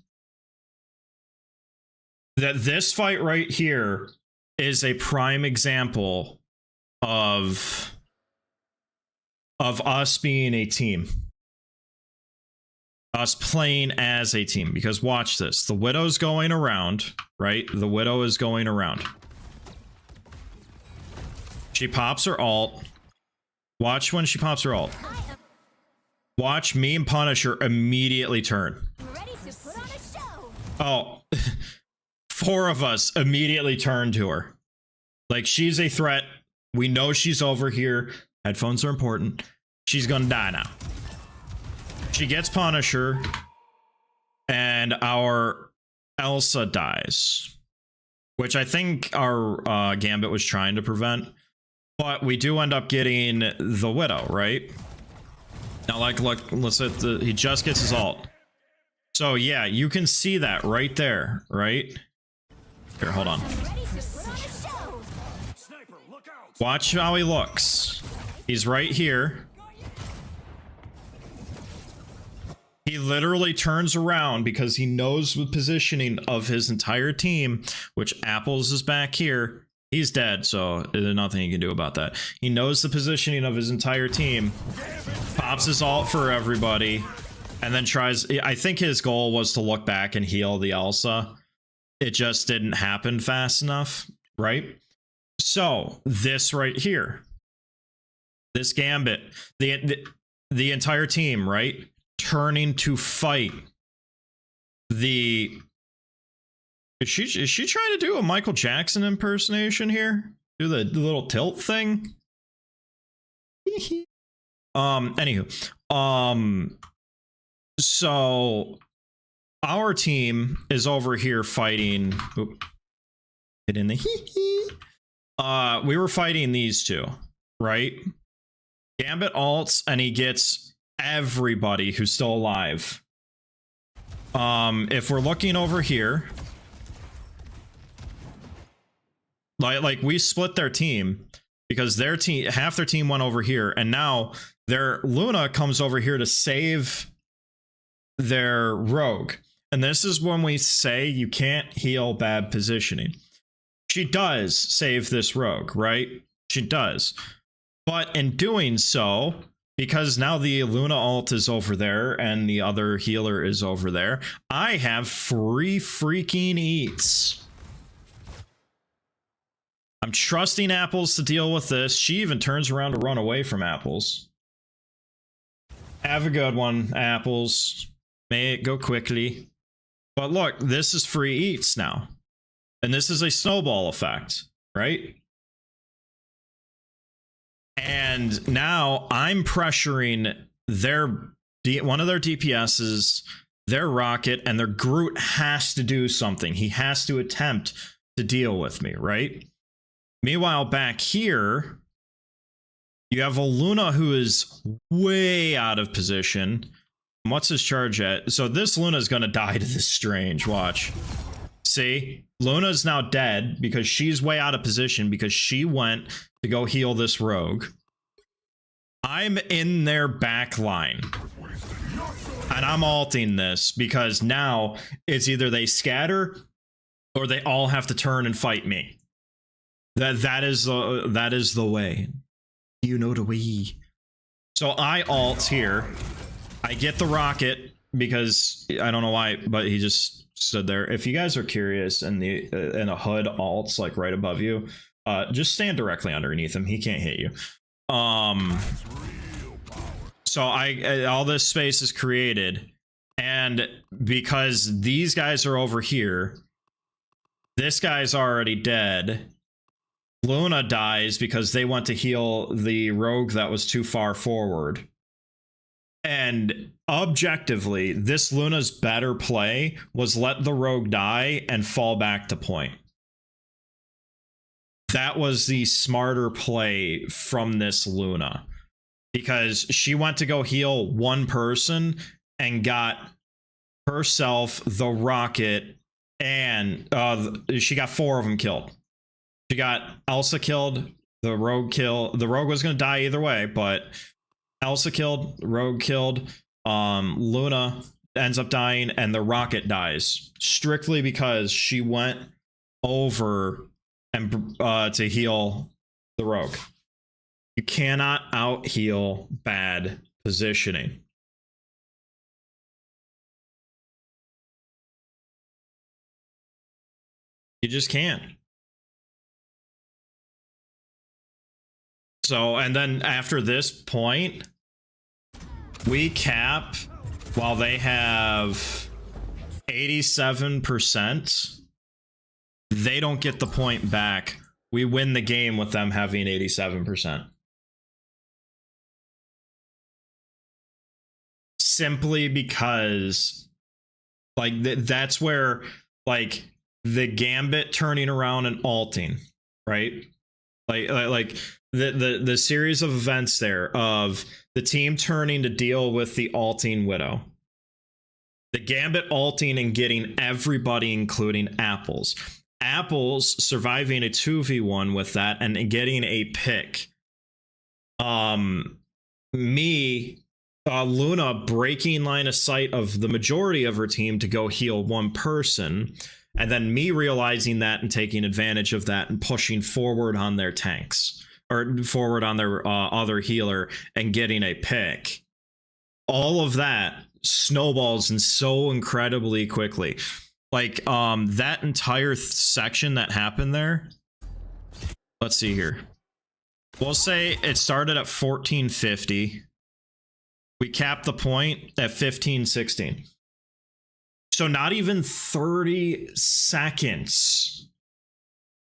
This fight right here is a prime example of us being a team. Us playing as a team. Because watch this. The Widow's going around, right? The Widow is going around. She pops her ult. Watch when she pops her ult. Watch me and Punisher immediately turn. Ready to put on a show. Oh, 4 of us immediately turn to her. Like, she's a threat. We know she's over here. Headphones are important. She's gonna die now. She gets Punisher, and our Elsa dies, which I think our Gambit was trying to prevent. But we do end up getting the Widow, right? Now, like, look, let's say he just gets his ult. So yeah, you can see that right there, right? Here, hold on. Watch how he looks. He's right here. He literally turns around because he knows the positioning of his entire team, which Apples is back here. He's dead, so there's nothing he can do about that. He knows the positioning of his entire team, pops his ult for everybody, and then tries... I think his goal was to look back and heal the Elsa. It just didn't happen fast enough, right? So, this right here. This Gambit. The entire team, right? Turning to fight the... Is she trying to do a Michael Jackson impersonation here? Do the little tilt thing? Anywho. So our team is over here fighting. Oop, get in the we were fighting these two, right? Gambit ults and he gets everybody who's still alive. If we're looking over here, like we split their team because their team, half their team went over here, and now their Luna comes over here to save their rogue. And this is when we say you can't heal bad positioning. She does save this rogue, right? She does. But in doing so, because now the Luna ult is over there and the other healer is over there, I have free freaking eats. I'm trusting Apples to deal with this. She even turns around to run away from Apples. Have a good one, Apples. May it go quickly. But look, this is free eats now. And this is a snowball effect, right? And now I'm pressuring their one of their DPSs, their rocket, and their Groot has to do something. He has to attempt to deal with me, right? Meanwhile, back here, you have a Luna who is way out of position. What's his charge at? So this Luna is going to die to this Strange. Watch. See? Luna's now dead because she's way out of position because she went to go heal this rogue. I'm in their back line. And I'm ulting this because now it's either they scatter or they all have to turn and fight me. That is the way. You know the way. So I ult here. I get the rocket because I don't know why, but he just stood there. If you guys are curious, and a HUD ults like right above you, just stand directly underneath him. He can't hit you. So all this space is created, and because these guys are over here, this guy's already dead. Luna dies because they went to heal the rogue that was too far forward. And objectively, this Luna's better play was let the rogue die and fall back to point. That was the smarter play from this Luna, because she went to go heal one person and got herself the rocket, and she got 4 of them killed. She got Elsa killed, the rogue killed. The rogue was going to die either way, but Elsa killed, Rogue killed, Luna ends up dying, and the rocket dies strictly because she went over and to heal the rogue. You cannot out heal bad positioning. You just can't. So, and then after this point, we cap while they have 87%. They don't get the point back. We win the game with them having 87%. Simply because, like, that's where, like, the Gambit turning around and ulting, right? Like the series of events there of the team turning to deal with the ulting Widow, the Gambit ulting and getting everybody, including Apples surviving a 2v1 with that and getting a pick. Luna breaking line of sight of the majority of her team to go heal one person, and then me realizing that and taking advantage of that and pushing forward on their tanks, or forward on their other healer and getting a pick. All of that snowballs and so incredibly quickly. Like, that entire section that happened there. Let's see here. We'll say it started at 1450. We capped the point at 1516. So not even 30 seconds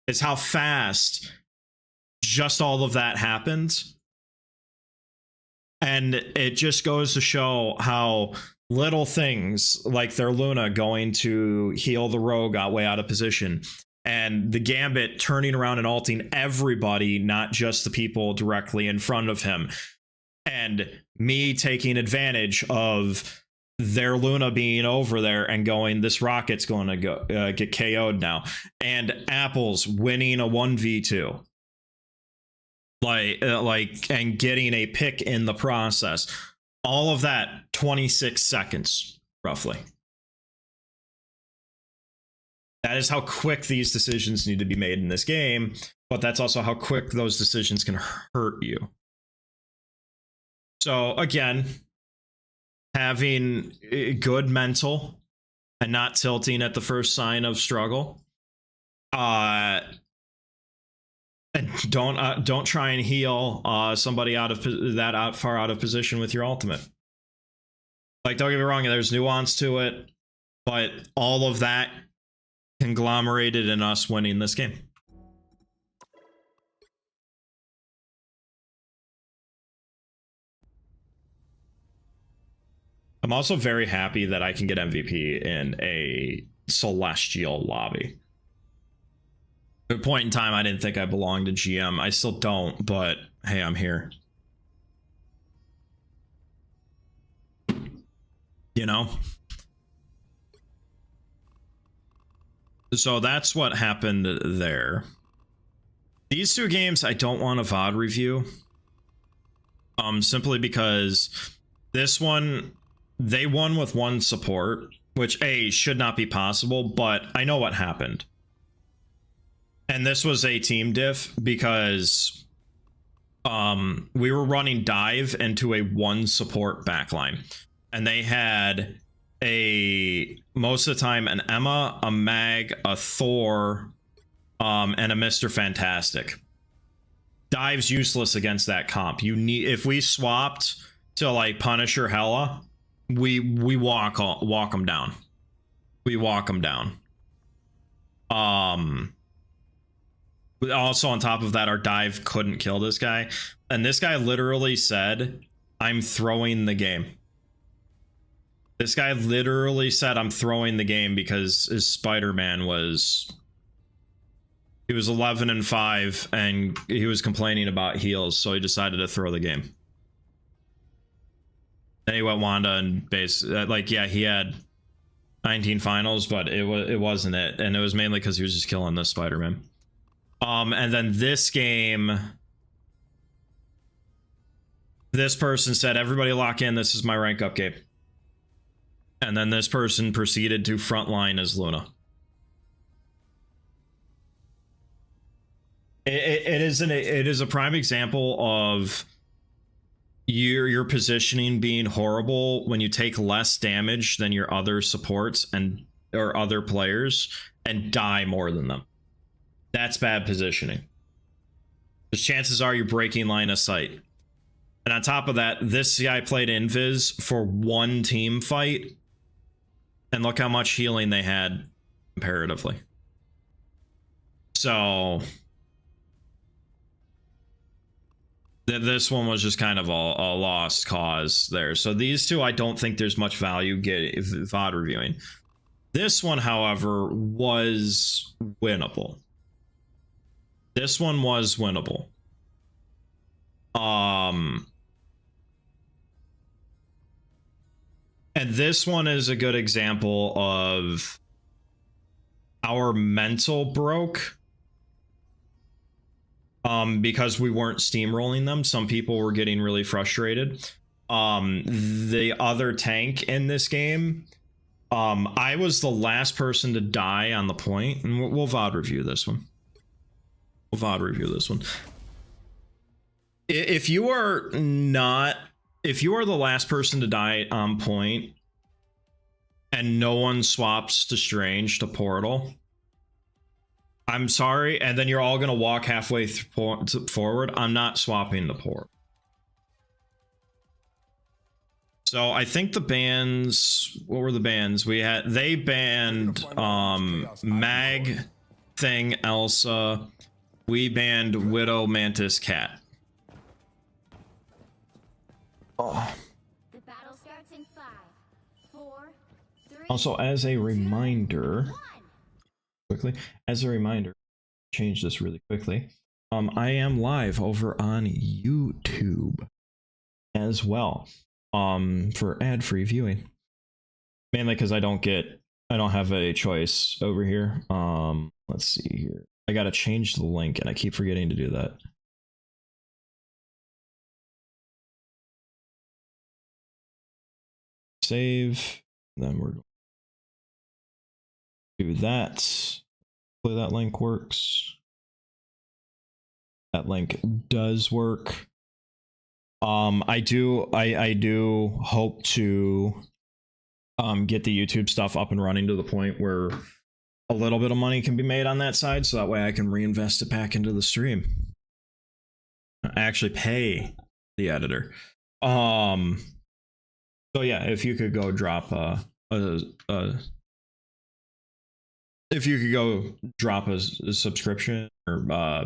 is how fast just all of that happened. And it just goes to show how little things like their Luna going to heal the rogue way out of position, and the Gambit turning around and ulting everybody, not just the people directly in front of him. and me taking advantage of their Luna being over there and going, this rocket's going to go get KO'd now, and Apple's winning a 1v2, like and getting a pick in the process. All of that 26 seconds roughly. That is how quick these decisions need to be made in this game, but that's also how quick those decisions can hurt you. So again, having good mental and not tilting at the first sign of struggle. And don't try and heal somebody out of that far out of position with your ultimate. Like, don't get me wrong, there's nuance to it, but all of that conglomerated in us winning this game. I'm also very happy that I can get MVP in a celestial lobby. At a point in time, I didn't think I belonged to GM. I still don't, but hey, I'm here. You know? So that's what happened there. These two games, I don't want a VOD review. Simply because this one, they won with one support, which A, should not be possible, but I know what happened. And this was a team diff because we were running dive into a one support backline, and they had most of the time an Emma, a Mag, a Thor, and a Mr. Fantastic. Dive's useless against that comp. If we swapped to like Punisher Hela, we walk them down. We walk them down. Also on top of that, our dive couldn't kill this guy, and this guy literally said, "I'm throwing the game." This guy literally said, "I'm throwing the game," because his Spider-Man was, he was 11-5 and he was complaining about heals, so he decided to throw the game. Then he went Wanda and like, yeah, he had 19 finals, but it wasn't it, and it was mainly because he was just killing this Spider-Man. And then this game, this person said, "Everybody lock in, this is my rank up game." And then this person proceeded to frontline as Luna. It is a prime example of your positioning being horrible when you take less damage than your other supports or other players and die more than them. That's bad positioning. Because chances are you're breaking line of sight. And on top of that, this guy played Invis for one team fight, and look how much healing they had comparatively. So this one was just kind of a lost cause there. So these two, I don't think there's much value getting VOD reviewing. This one, however, was winnable. This one was winnable. And this one is a good example of our mental broke because we weren't steamrolling them. Some people were getting really frustrated. The other tank in this game, I was the last person to die on the point, and we'll VOD review this one. We'll VOD review this one. If you are the last person to die on point and no one swaps to Strange to Portal, I'm sorry, and then you're all gonna walk halfway forward, I'm not swapping the port. So I think the bans, what were the bans? They banned Mag, Thing, Elsa. We banned Widow, Mantis, Cat. The battle starts in 5, 4, 3. Also, as a reminder, change this really quickly. I am live over on YouTube. as well, for ad-free viewing. Mainly because I don't have a choice over here. Let's see here. I gotta change the link and I keep forgetting to do that. Save. Then we're going to do that. Hopefully that link works. That link does work. I do hope to get the YouTube stuff up and running to the point where a little bit of money can be made on that side, so that way I can reinvest it back into the stream. I actually pay the editor. So yeah, if you could go drop a subscription, or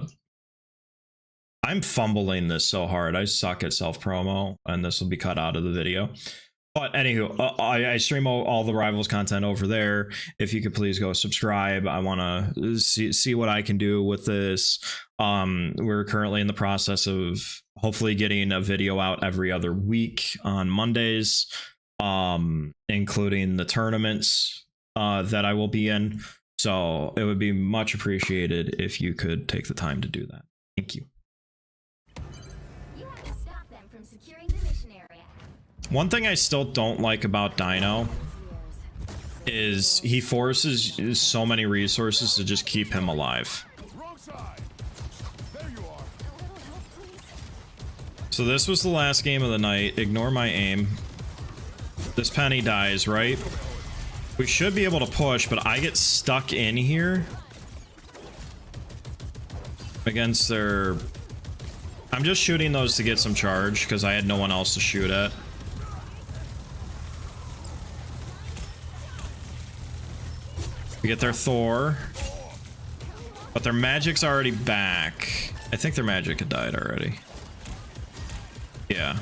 I'm fumbling this so hard. I suck at self promo, and this will be cut out of the video. But anywho, I stream all the Rivals content over there. If you could please go subscribe. I want to see what I can do with this. We're currently in the process of hopefully getting a video out every other week on Mondays, including the tournaments that I will be in. So it would be much appreciated if you could take the time to do that. Thank you. You have to stop them from securing the mission area. One thing I still don't like about Dino is he forces so many resources to just keep him alive. Wrong side. There you are. A little help, please. So this was the last game of the night. Ignore my aim. This penny dies, right? We should be able to push, but I get stuck in here against their... I'm just shooting those to get some charge because I had no one else to shoot at. We get their Thor, but their magic's already back. I think their magic had died already. Yeah.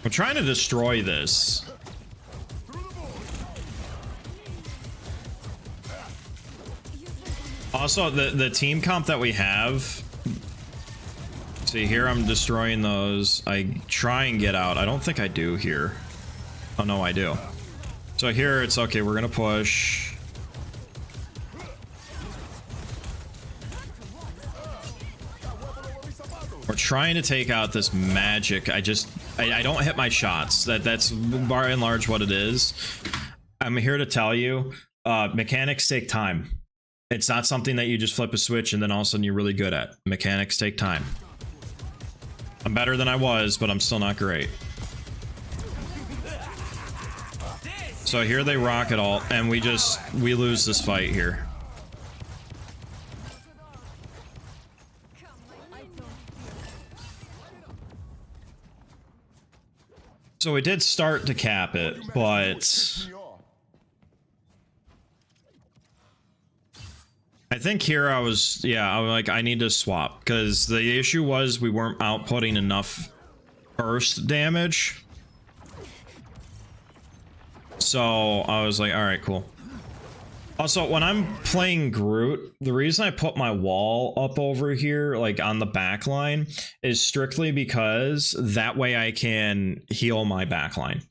I'm trying to destroy this. Also, the team comp that we have... See, here I'm destroying those. I try and get out. I don't think I do here. Oh, no, I do. So here it's okay. We're going to push. We're trying to take out this magic. I don't hit my shots. That's by and large what it is. I'm here to tell you, mechanics take time. It's not something that you just flip a switch and then all of a sudden you're really good at. Mechanics take time. I'm better than I was, but I'm still not great. So here they rock it all, and we lose this fight here. So we did start to cap it, but I think here I was like, I need to swap because the issue was we weren't outputting enough burst damage. So I was like, all right, cool. Also, when I'm playing Groot, the reason I put my wall up over here, like on the back line, is strictly because that way I can heal my back line.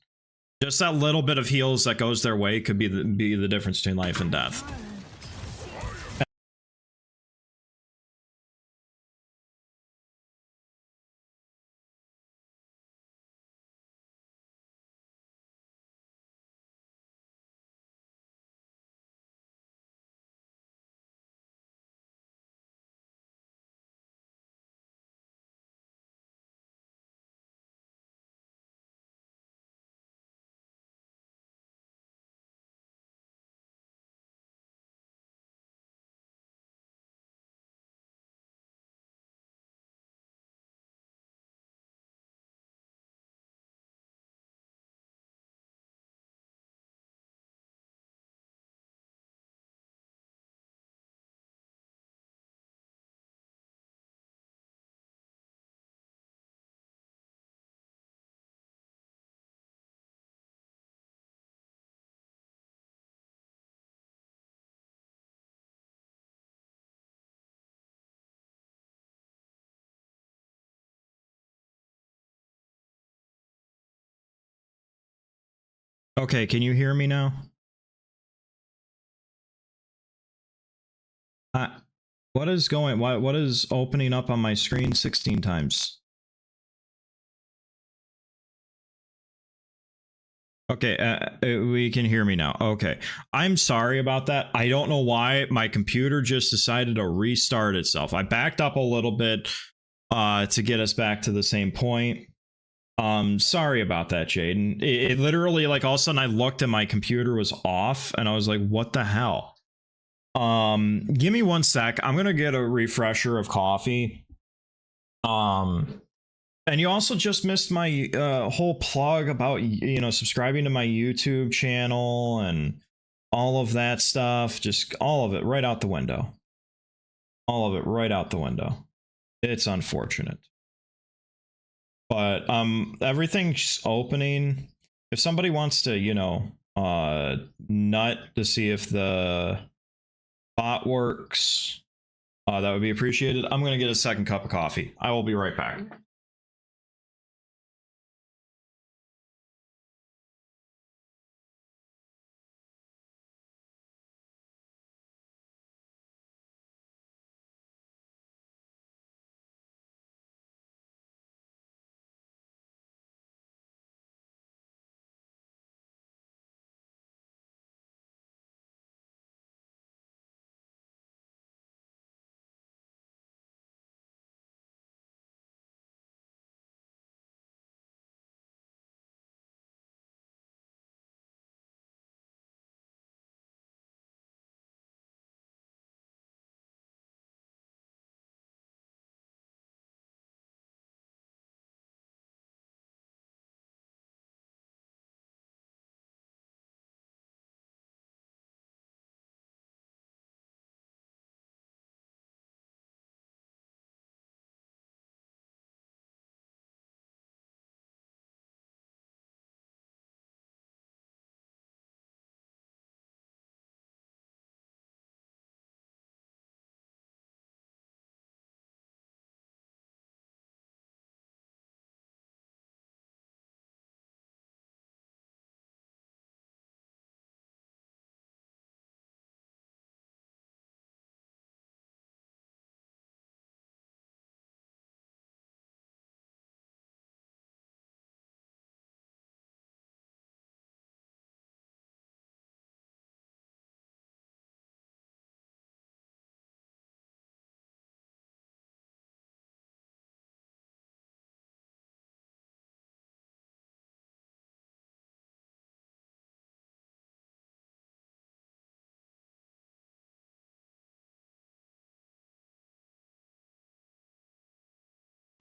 Just that little bit of heals that goes their way could be the difference between life and death. Okay, can you hear me now? What is going? What is opening up on my screen 16 times? Okay, we can hear me now. Okay, I'm sorry about that. I don't know why my computer just decided to restart itself. I backed up a little bit to get us back to the same point. Sorry about that, Jaden. It literally, like, all of a sudden I looked and my computer was off and I was like, what the hell? Give me 1 sec. I'm gonna get a refresher of coffee. And you also just missed my whole plug about, you know, subscribing to my YouTube channel and all of that stuff. Just all of it right out the window. All of it right out the window. It's unfortunate. But everything's opening. If somebody wants to, you know, nut to see if the bot works, that would be appreciated. I'm gonna get a second cup of coffee. I will be right back.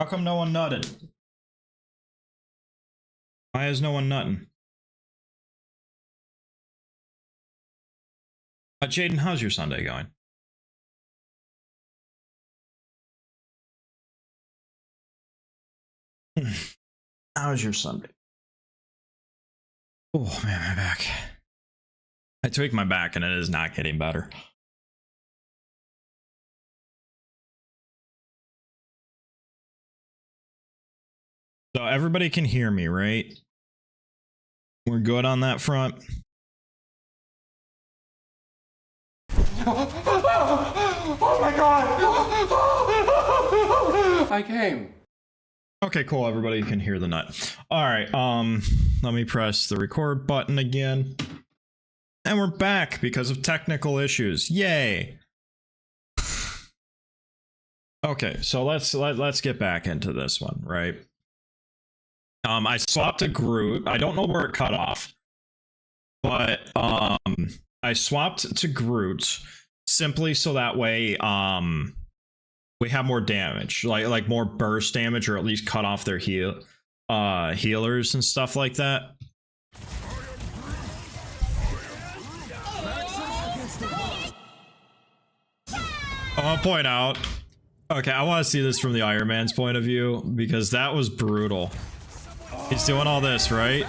How come no one nutted? Why is no one nutting? Jaden, how's your Sunday going? How's your Sunday? Oh man, my back. I tweaked my back and it is not getting better. So everybody can hear me, right? We're good on that front. Oh my god! I came. Okay, cool. Everybody can hear the nut. All right. Let me press the record button again. And we're back because of technical issues. Yay. Okay, so let's get back into this one, right? I swapped to Groot. I don't know where it cut off, but I swapped to Groot simply so that way we have more damage, like more burst damage, or at least cut off their healers and stuff like that. I want to point out. Okay, I want to see this from the Iron Man's point of view because that was brutal. He's doing all this, right?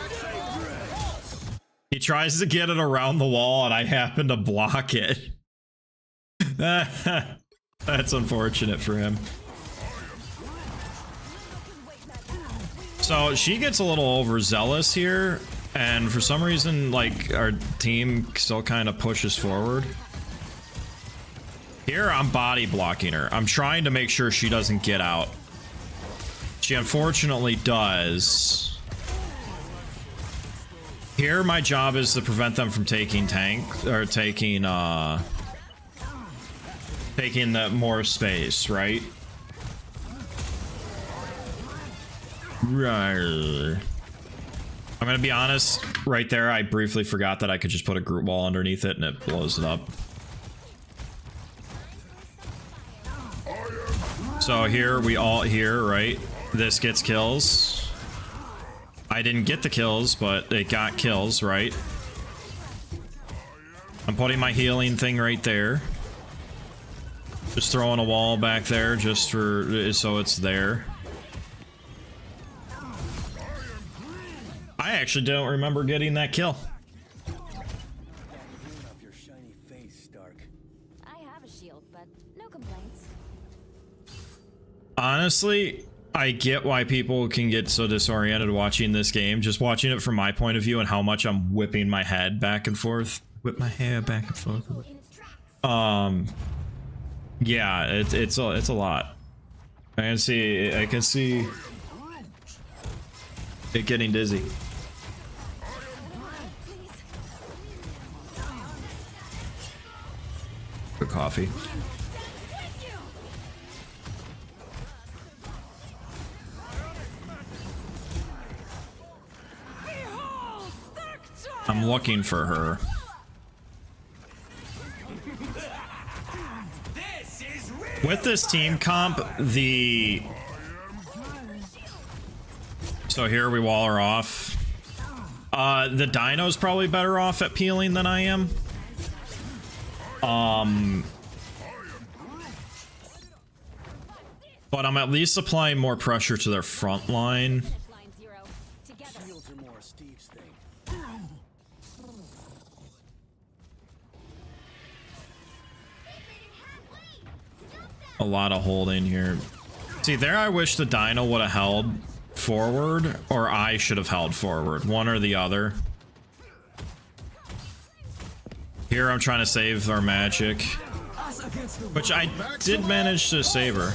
He tries to get it around the wall and I happen to block it. That's unfortunate for him. So she gets a little overzealous here And for some reason, like, our team still kind of pushes forward. Here, I'm body blocking her. I'm trying to make sure she doesn't get out. She unfortunately does. Here, my job is to prevent them from taking tank, or taking that more space, right? Right. I'm gonna be honest, right there, I briefly forgot that I could just put a group wall underneath it and it blows it up. So here, we all here, right? This gets kills. I didn't get the kills, but it got kills, right? I'm putting my healing thing right there. Just throwing a wall back there just for, so it's there. I actually don't remember getting that kill. I have a shield, but no complaints. Honestly, I get why people can get so disoriented watching this game. Just watching it from my point of view and how much I'm whipping my head back and forth. Whip my hair back and forth. Yeah, it's a lot. I can see it getting dizzy. Good coffee. I'm looking for her. With this team comp, so here we wall her off. The Dino's probably better off at peeling than I am. But I'm at least applying more pressure to their front line. A lot of holding here. See, there I wish the Dino would have held forward, or I should have held forward. One or the other. Here I'm trying to save our magic, which I did manage to save her.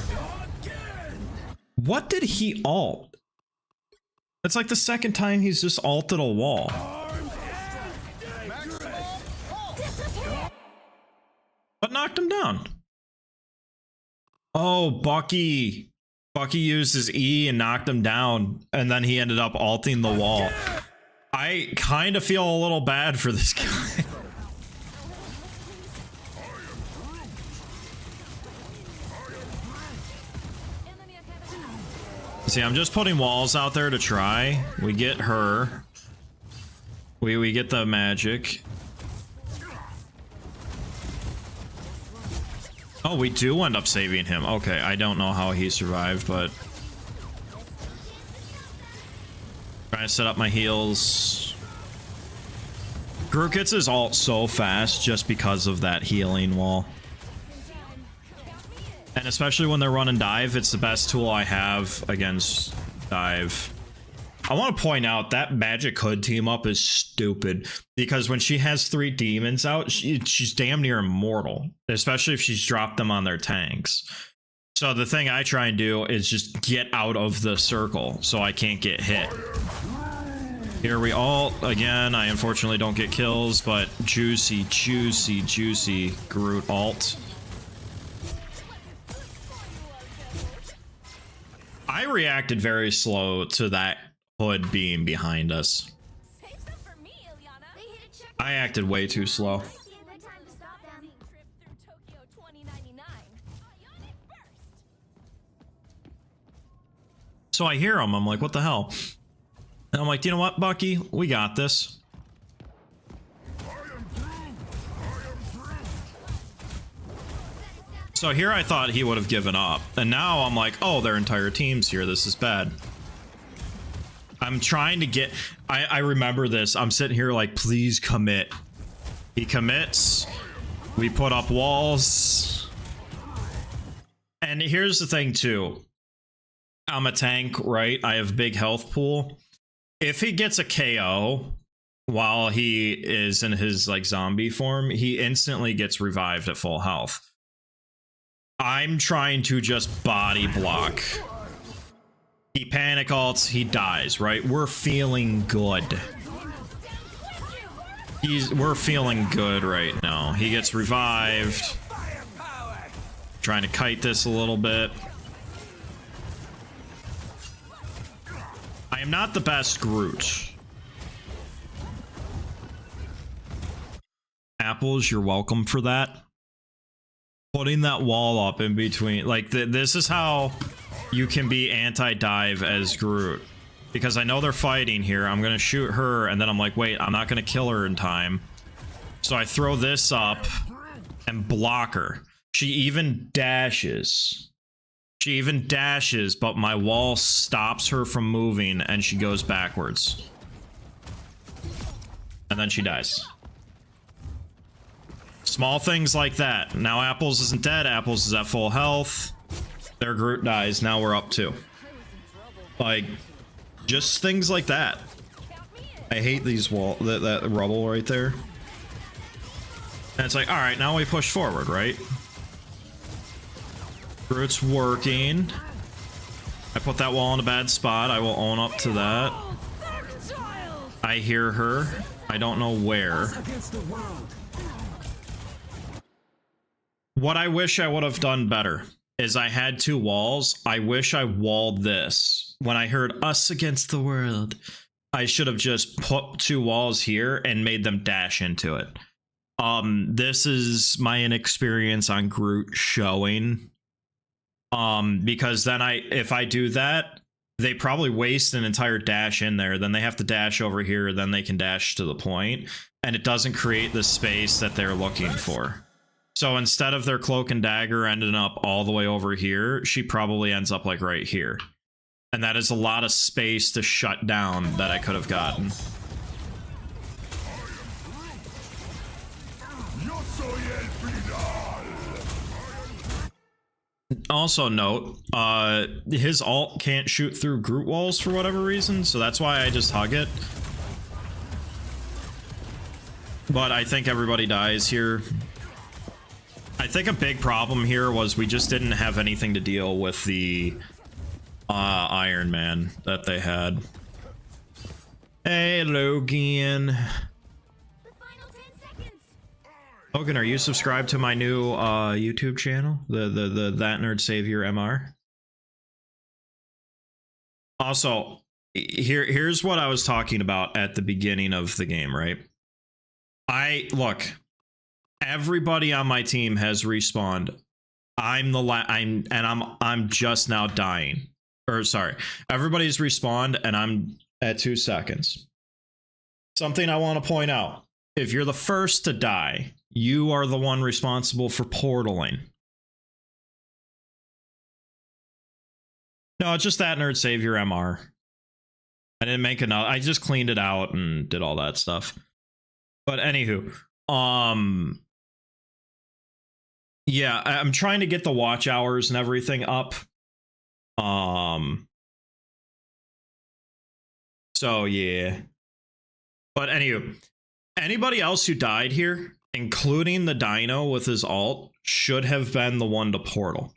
What did he ult? That's like the second time he's just ulted a wall. But knocked him down. Oh, Bucky. Bucky used his E and knocked him down, and then he ended up ulting the wall. I kind of feel a little bad for this guy. See, I'm just putting walls out there to try. We get her. We get the magic. Oh, we do end up saving him. Okay, I don't know how he survived, but trying to set up my heals. Groot gets his ult so fast just because of that healing wall. And especially when they're running dive, it's the best tool I have against dive. I want to point out that magic hood team up is stupid, because when she has 3 demons out, she's damn near immortal, especially if she's dropped them on their tanks. So the thing I try and do is just get out of the circle so I can't get hit. Here we ult again. I unfortunately don't get kills, but juicy, juicy, juicy Groot ult. I reacted very slow to that hood being behind us. I acted way too slow. So I hear him. I'm like, what the hell? And I'm like, you know what, Bucky? We got this. So here I thought he would have given up. And now I'm like, oh, their entire team's here. This is bad. I'm trying to get... I remember this. I'm sitting here like, please commit. He commits. We put up walls. And here's the thing, too. I'm a tank, right? I have big health pool. If he gets a KO, while he is in his like zombie form, he instantly gets revived at full health. I'm trying to just body block. He panic ults, he dies, right? We're feeling good. We're feeling good right now. He gets revived. Trying to kite this a little bit. I am not the best Groot. Apples, you're welcome for that. Putting that wall up in between, like this is how you can be anti-dive as Groot. Because I know they're fighting here. I'm gonna shoot her, and then I'm like, wait, I'm not gonna kill her in time. So I throw this up and block her. She even dashes. She even dashes, but my wall stops her from moving, and she goes backwards. And then she dies. Small things like that. Now Apples isn't dead. Apples is at full health. Their Groot dies. Now we're up 2. Like, just things like that. I hate these that rubble right there. And it's like, all right, now we push forward, right? Groot's working. I put that wall in a bad spot. I will own up to that. I hear her. I don't know where. What I wish I would have done better is I had 2 walls. I wish I walled this. When I heard us against the world, I should have just put 2 walls here and made them dash into it. This is my inexperience on Groot showing. Because then if I do that, they probably waste an entire dash in there. Then they have to dash over here. Then they can dash to the point, and it doesn't create the space that they're looking for. So instead of their cloak and dagger ending up all the way over here, she probably ends up like right here. And that is a lot of space to shut down that I could have gotten. Also note, his ult can't shoot through Groot walls for whatever reason, so that's why I just hug it. But I think everybody dies here. I think a big problem here was we just didn't have anything to deal with the Iron Man that they had. Hey, Logan. The final 10 seconds. Logan, are you subscribed to my new YouTube channel? The That Nerd Savior MR? Also, here's what I was talking about at the beginning of the game, right? Look, everybody on my team has respawned. I'm just now dying. Or sorry, everybody's respawned and I'm at 2 seconds. Something I want to point out. If you're the first to die, you are the one responsible for portaling. No, it's just That Nerd Savior MR. I didn't make another. I just cleaned it out and did all that stuff. But anywho, yeah, I'm trying to get the watch hours and everything up. So yeah. But anywho, anybody else who died here, including the Dino with his ult, should have been the one to portal.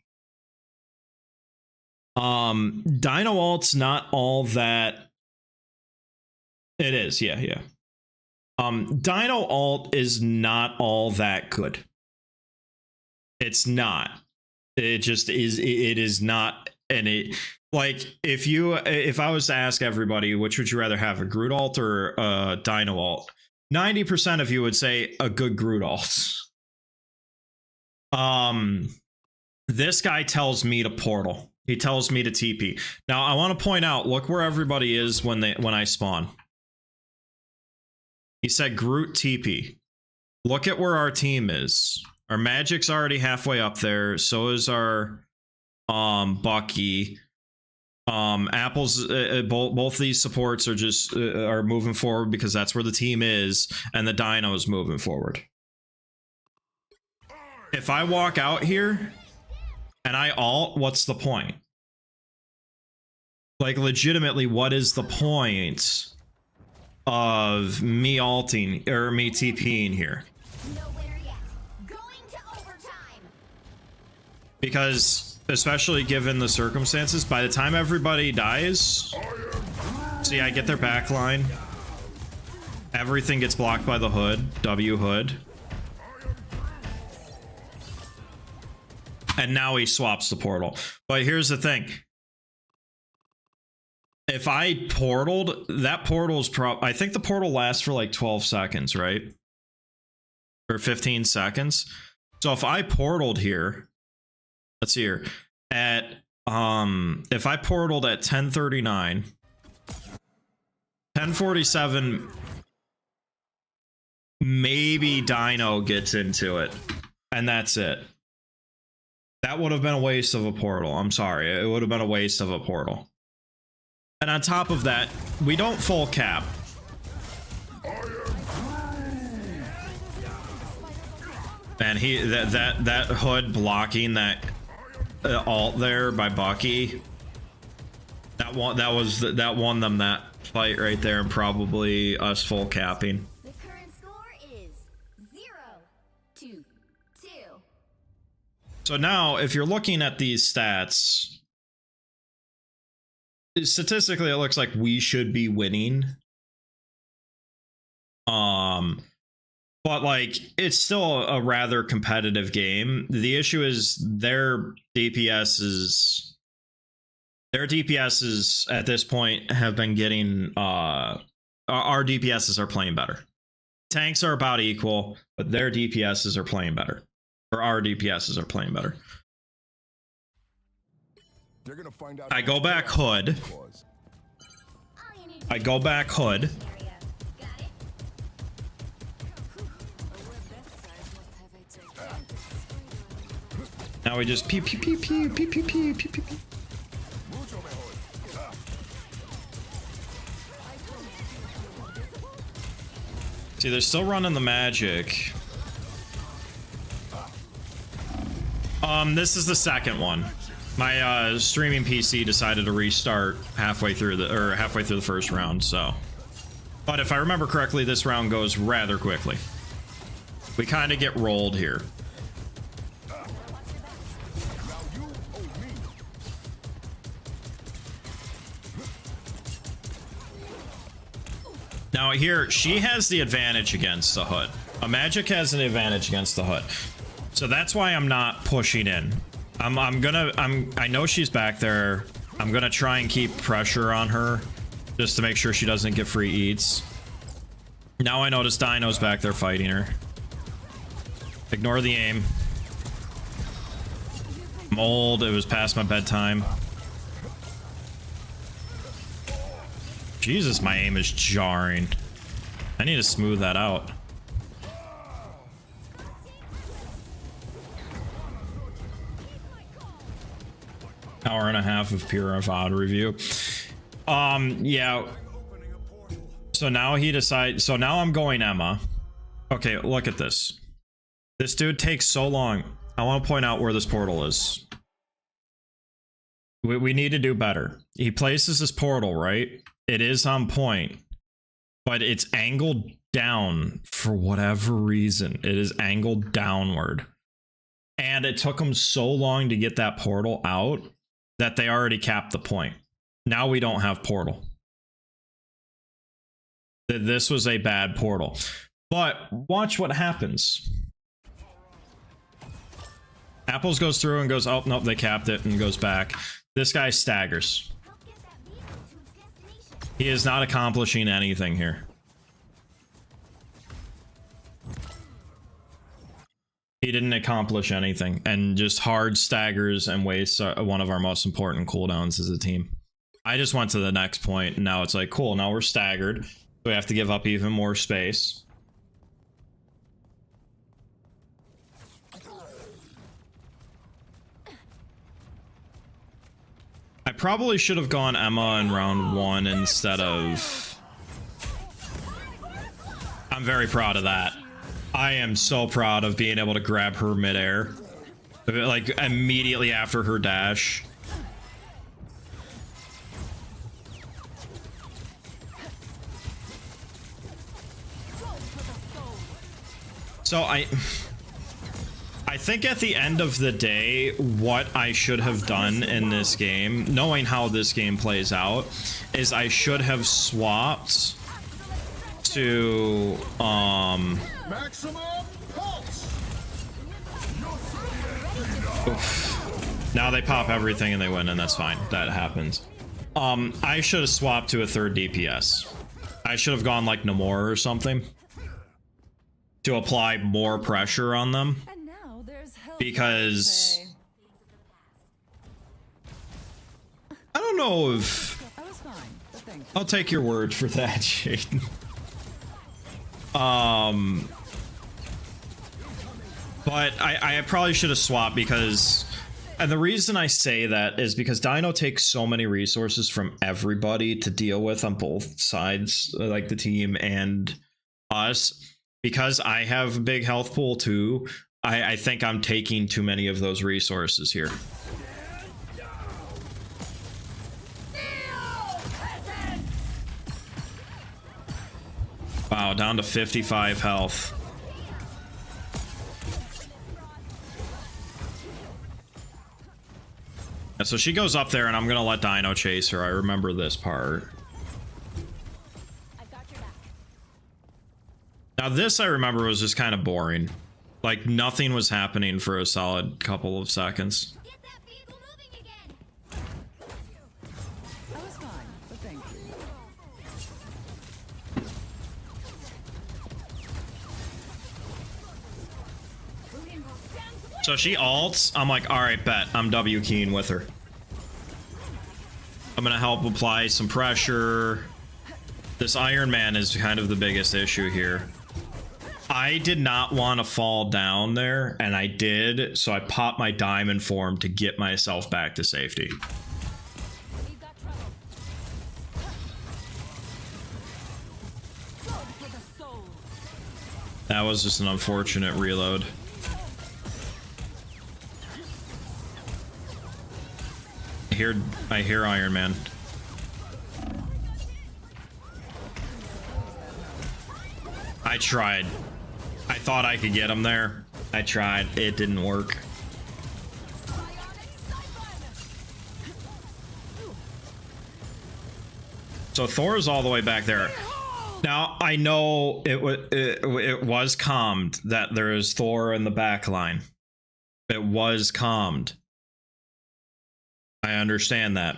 Dino ult's not all that. It is, yeah. Dino ult is not all that good. It's not. It just is. It is not. And it, like, if I was to ask everybody, which would you rather have, a Groot ult or a Dino ult? 90% of you would say a good Groot ult. This guy tells me to portal. He tells me to TP. Now I want to point out, look where everybody is when I spawn. He said Groot TP. Look at where our team is. Our Magic's already halfway up there. So is our Bucky. Apple's both these supports are just are moving forward because that's where the team is, and the Dino is moving forward. If I walk out here and I ult, what's the point? Like, legitimately, what is the point of me ulting or me TPing here. No winner yet. Going to overtime. Because, especially given the circumstances, by the time everybody dies, see, I get their back line. Everything gets blocked by the hood, W hood. And now he swaps the portal. But here's the thing. If I portaled, that portal's I think the portal lasts for like 12 seconds, right? Or 15 seconds. So if I portaled here, let's see here, at if I portaled at 10:39, 10:47, maybe Dino gets into it, and that's it. That would have been a waste of a portal. I'm sorry, it would have been a waste of a portal. And on top of that, we don't full cap. And that hood blocking that alt there by Bucky, that won them that fight right there, and probably us full capping. The current score is 0-2. So now, if you're looking at these stats, statistically, it looks like we should be winning. But like, it's still a rather competitive game. The issue is their DPSs at this point have been getting our DPSs are playing better. Tanks are about equal, but their DPSs are playing better. Or our DPSs are playing better. They're gonna find out I go back hood. I go back hood. Now we just pew pew pew pew pew pew pew pew pew. See, they're still running the magic. This is the second one. My streaming PC decided to restart halfway through the first round, so. But if I remember correctly, this round goes rather quickly. We kind of get rolled here. Now here, she has the advantage against the hood. A magic has an advantage against the hood. So that's why I'm not pushing in. I know she's back there. I'm gonna try and keep pressure on her just to make sure she doesn't get free eats. Now I notice Dino's back there fighting her. Ignore the aim. I'm old, it was past my bedtime. Jesus, my aim is jarring. I need to smooth that out. Hour and a half of pure Vod review. Yeah. So now he decides. So now I'm going Emma. Okay, look at this. This dude takes so long. I want to point out where this portal is. We need to do better. He places this portal, right? It is on point, but it's angled down for whatever reason. It is angled downward. And it took him so long to get that portal out that they already capped the point. Now we don't have portal. This was a bad portal. But watch what happens. Apples goes through and goes, oh, nope, they capped it, and goes back. This guy staggers. He is not accomplishing anything here. He didn't accomplish anything and just hard staggers and wastes one of our most important cooldowns as a team. I just went to the next point and now it's like, cool, now we're staggered. We have to give up even more space. I probably should have gone Emma in round 1 instead of... I'm very proud of that. I am so proud of being able to grab her midair. Like, immediately after her dash. So I think at the end of the day, what I should have done in this game, knowing how this game plays out, is I should have swapped to Maximum pulse. oof. Now they pop everything and they win, and that's fine. That happens. I should have swapped to a third DPS. I should have gone like Namor or something to apply more pressure on them. And now there's help. Because I don't know if I was fine, but thank you. I'll take your word for that, Shaden. But I probably should have swapped because, and the reason I say that is because Dino takes so many resources from everybody to deal with on both sides, like the team and us. Because I have a big health pool too, I think I'm taking too many of those resources here. Wow, down to 55 health. Yeah, so she goes up there and I'm gonna let Dino chase her. I remember this part. I've got your back. Now this I remember was just kind of boring. Like nothing was happening for a solid couple of seconds. Get that vehicle moving again. I was fine, but thank you. So she ults, I'm like, alright, bet. I'm W keying with her. I'm gonna help apply some pressure. This Iron Man is kind of the biggest issue here. I did not want to fall down there, and I did, so I popped my diamond form to get myself back to safety. We've got trouble. Blood for the soul. That was just an unfortunate reload. I hear Iron Man. I tried. I thought I could get him there. I tried. It didn't work. So Thor's all the way back there. Now I know it was calmed that there is Thor in the back line. It was calmed. I understand that.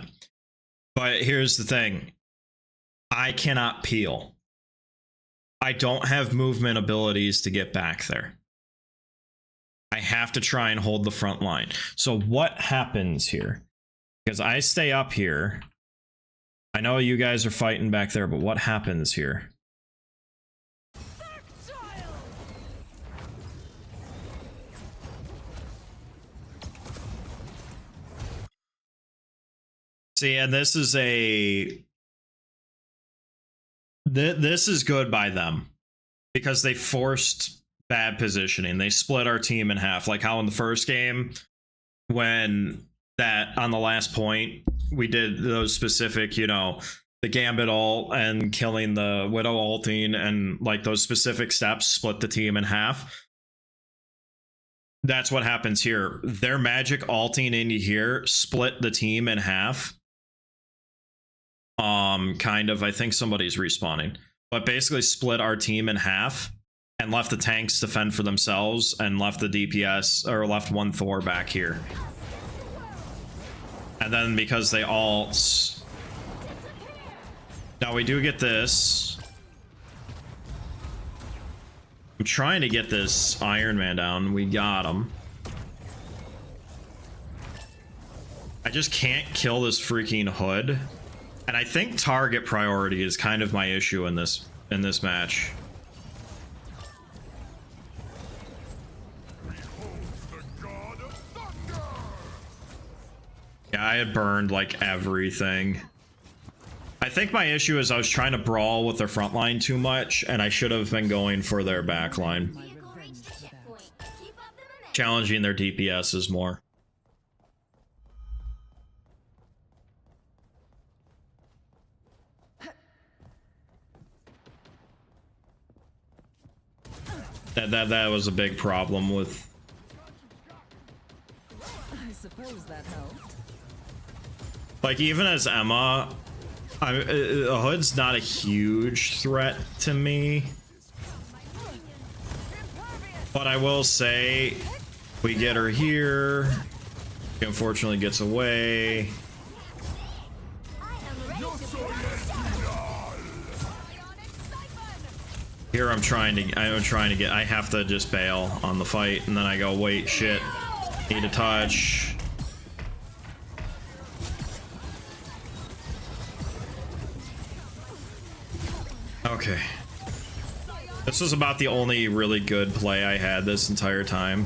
But here's the thing. I cannot peel. I don't have movement abilities to get back there. I have to try and hold the front line. So what happens here? Because I stay up here. I know you guys are fighting back there, but what happens here? See, and this is this is good by them because they forced bad positioning. They split our team in half, like how in the first game when that on the last point we did those specific, you know, the Gambit ult and killing the Widow ulting and like those specific steps split the team in half. That's what happens here. Their magic ulting into here split the team in half. Kind of, I think somebody's respawning, but basically split our team in half and left the tanks to fend for themselves and left the DPS, or left one Thor back here. And then because they ult, now we do get this. I'm trying to get this Iron Man down. We got him. I just can't kill this freaking hood. And I think target priority is kind of my issue in this match. Yeah, I had burned like everything. I think my issue is I was trying to brawl with their front line too much, and I should have been going for their back line. Vehicle reached the checkpoint. Keep up the momentum. Challenging their DPSs more. That was a big problem with. I suppose that helped. Like, even as Emma, a hood's not a huge threat to me. But I will say, we get her here. She unfortunately gets away. Here I'm trying to get, I have to just bail on the fight, and then I go, wait, shit, need a touch. Okay. This was about the only really good play I had this entire time.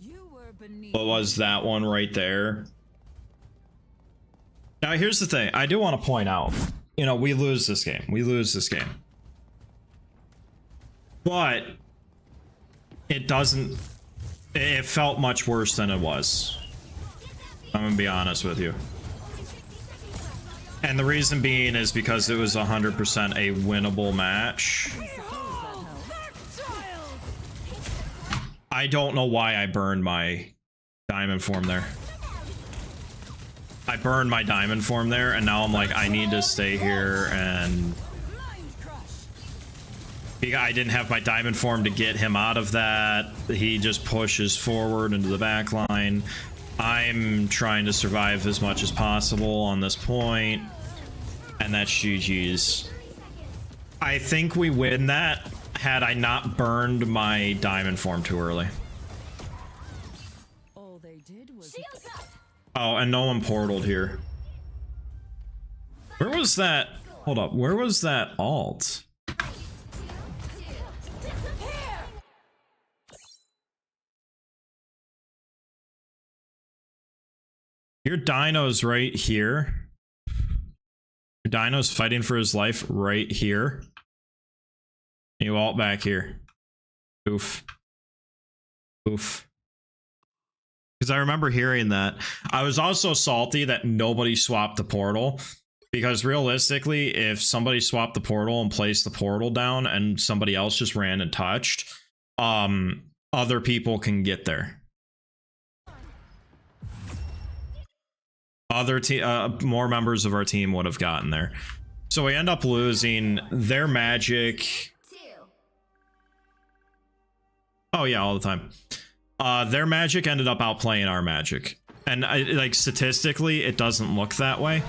You were beneath. What was that one right there? Now here's the thing, I do want to point out, you know, we lose this game. But it doesn't, it felt much worse than it was. I'm gonna be honest with you. And the reason being is because it was 100% a winnable match. I don't know why I burned my diamond form there. I burned my diamond form there, and now I'm like, I need to stay here, and I didn't have my diamond form to get him out of that. He just pushes forward into the back line. I'm trying to survive as much as possible on this point, and that's GG's. I think we win that had I not burned my diamond form too early. All they did was Oh, and no one portaled here. Where was that? Hold up, where was that alt? Your Dino's right here. Your Dino's fighting for his life right here. You alt back here. Oof. Oof. Because I remember hearing that. I was also salty that nobody swapped the portal. Because realistically, if somebody swapped the portal and placed the portal down and somebody else just ran and touched, other people can get there. More members of our team would have gotten there. So we end up losing their magic. Oh yeah, all the time. Their magic ended up outplaying our magic, and like statistically it doesn't look that way.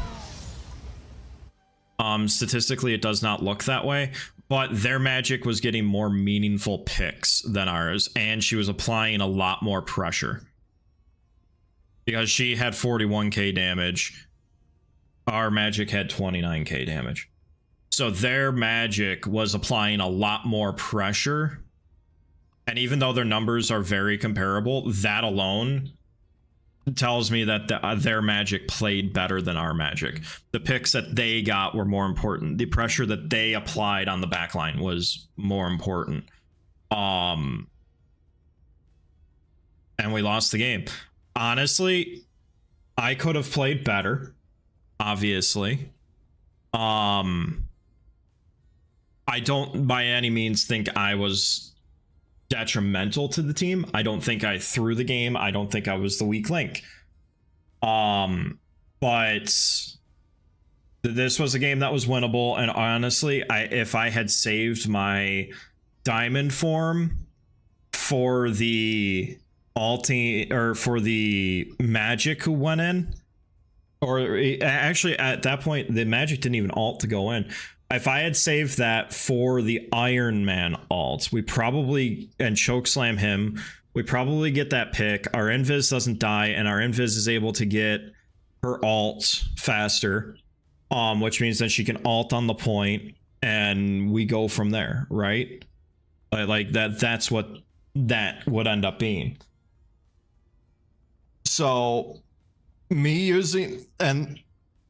Statistically it does not look that way, but their magic was getting more meaningful picks than ours, and she was applying a lot more pressure because she had 41k damage. Our magic had 29k damage, so their magic was applying a lot more pressure. And even though their numbers are very comparable, that alone tells me that their magic played better than our magic. The picks that they got were more important. The pressure that they applied on the backline was more important. And we lost the game. Honestly, I could have played better, obviously. I don't by any means think I was detrimental to the team. I don't think I threw the game. I don't think I was the weak link. But this was a game that was winnable, and honestly, if I had saved my diamond form for the ulti or for the magic who went in, or actually at that point the magic didn't even ult to go in. If I had saved that for the Iron Man alt, we probably, and chokeslam him, we probably get that pick. Our invis doesn't die, and our invis is able to get her alt faster, which means that she can alt on the point, and we go from there, right? Like that's what that would end up being. So me using, and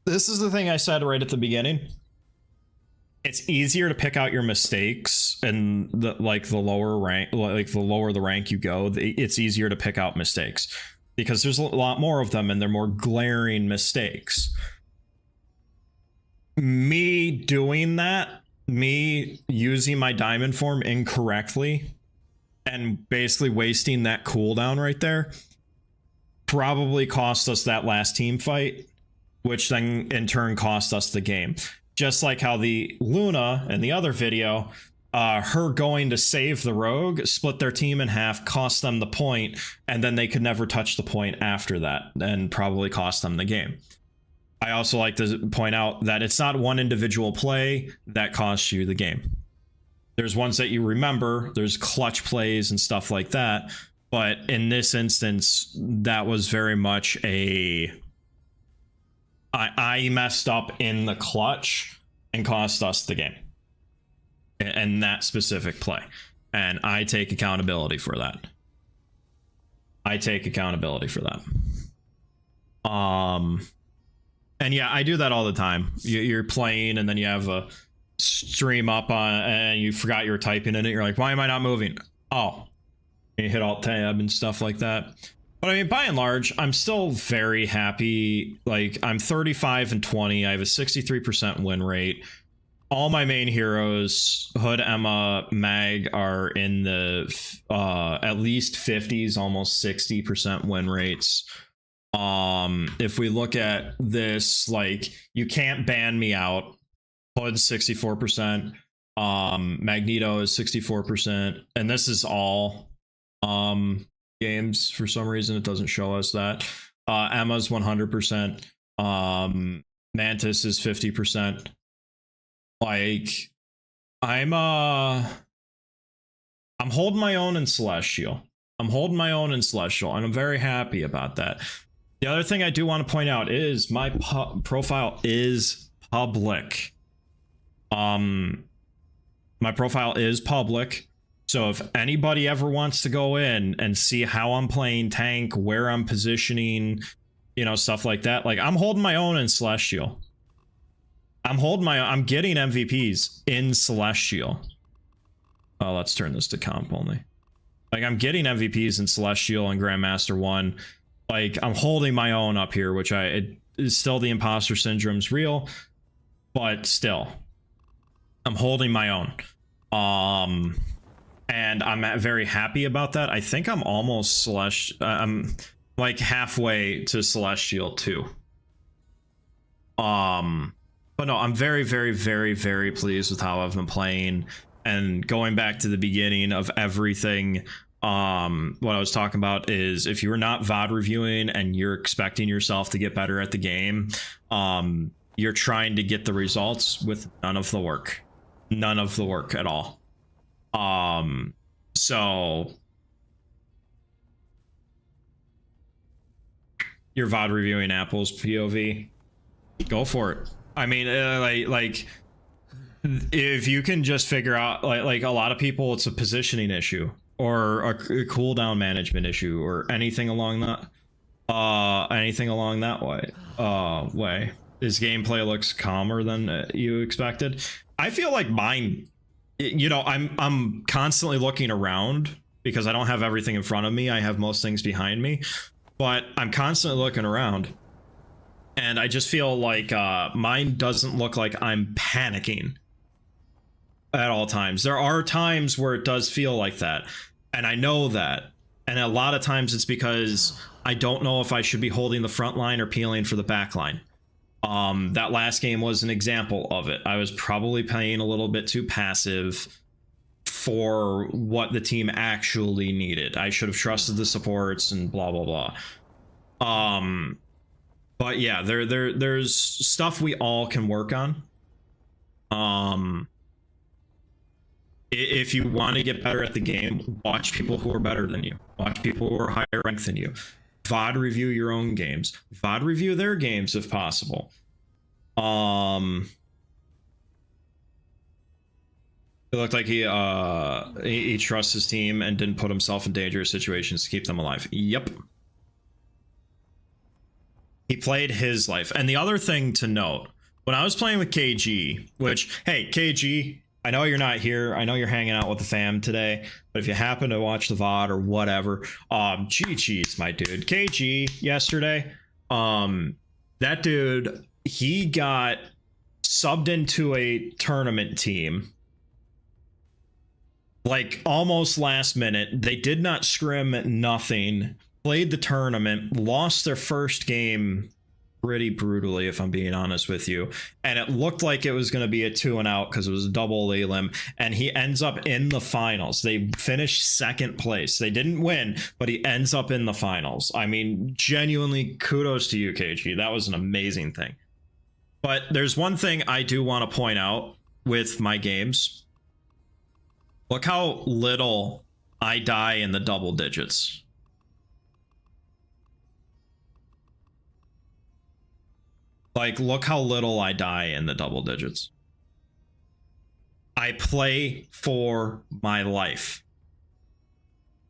this is the thing I said right at the beginning, it's easier to pick out your mistakes, and the lower rank, like the lower the rank you go, it's easier to pick out mistakes because there's a lot more of them and they're more glaring mistakes. Me doing that me using my diamond form incorrectly and basically wasting that cooldown right there probably cost us that last team fight, which then in turn cost us the game. Just like how the Luna in the other video, her going to save the rogue split their team in half, cost them the point, and then they could never touch the point after that, and probably cost them the game. I also like to point out that it's not one individual play that costs you the game. There's ones that you remember, there's clutch plays and stuff like that, but in this instance, that was very much a I messed up in the clutch and cost us the game. And that specific play. And I take accountability for that. I take accountability for that. And yeah, I do that all the time. You're playing and then you have a stream up on and you forgot you were typing in it. You're like, why am I not moving? Oh, you hit alt tab and stuff like that. But I mean, by and large, I'm still very happy. Like, I'm 35-20. I have a 63% win rate. All my main heroes, Hood, Emma, Mag, are in the at least 50s, almost 60% win rates. If we look at this, like, you can't ban me out. Hood's 64%. Magneto is 64%. And this is all games. For some reason, it doesn't show us that. Emma's 100%. Mantis is 50%. Like, I'm holding my own in Celestial. I'm holding my own in Celestial, and I'm very happy about that. The other thing I do want to point out is my profile is public. My profile is public. So if anybody ever wants to go in and see how I'm playing tank, where I'm positioning, you know, stuff like that, like, I'm holding my own in Celestial. I'm getting MVPs in Celestial. Oh, let's turn this to comp only. Like, I'm getting MVPs in Celestial and Grandmaster 1. Like, I'm holding my own up here, which it is still, the imposter syndrome's real, but still, I'm holding my own. And I'm very happy about that. I think I'm almost I'm like halfway to Celestial 2. But no, I'm very, very, very, very pleased with how I've been playing. And going back to the beginning of everything, what I was talking about is, if you are not VOD reviewing and you're expecting yourself to get better at the game, you're trying to get the results with none of the work. None of the work at all. So you're VOD reviewing Apple's POV, go for it. I mean, like if you can just figure out, like a lot of people, it's a positioning issue or a cooldown management issue or anything along that way. His gameplay looks calmer than you expected. I feel like mine, you know, I'm constantly looking around because I don't have everything in front of me. I have most things behind me, but I'm constantly looking around. And I just feel like mine doesn't look like I'm panicking at all times. There are times where it does feel like that, and I know that. And a lot of times it's because I don't know if I should be holding the front line or peeling for the back line. That last game was an example of it. I was probably playing a little bit too passive for what the team actually needed. I should have trusted the supports and blah, blah, blah. But yeah, there's stuff we all can work on. If you want to get better at the game, watch people who are better than you. Watch people who are higher ranked than you. VOD review your own games. VOD review their games if possible. It looked like he trusts his team and didn't put himself in dangerous situations to keep them alive. Yep. He played his life. And the other thing to note, when I was playing with KG, which, hey, KG, I know you're not here. I know you're hanging out with the fam today, but if you happen to watch the VOD or whatever, GG's, my dude. KG yesterday, that dude, he got subbed into a tournament team like almost last minute. They did not scrim, nothing. Played the tournament, lost their first game pretty brutally, if I'm being honest with you. And it looked like it was going to be a 2-and-out because it was a double elim. And he ends up in the finals. They finished second place. They didn't win, but he ends up in the finals. I mean, genuinely kudos to you, KG. That was an amazing thing. But there's one thing I do want to point out with my games. Look how little I die in the double digits. Like, look how little I die in the double digits. I play for my life.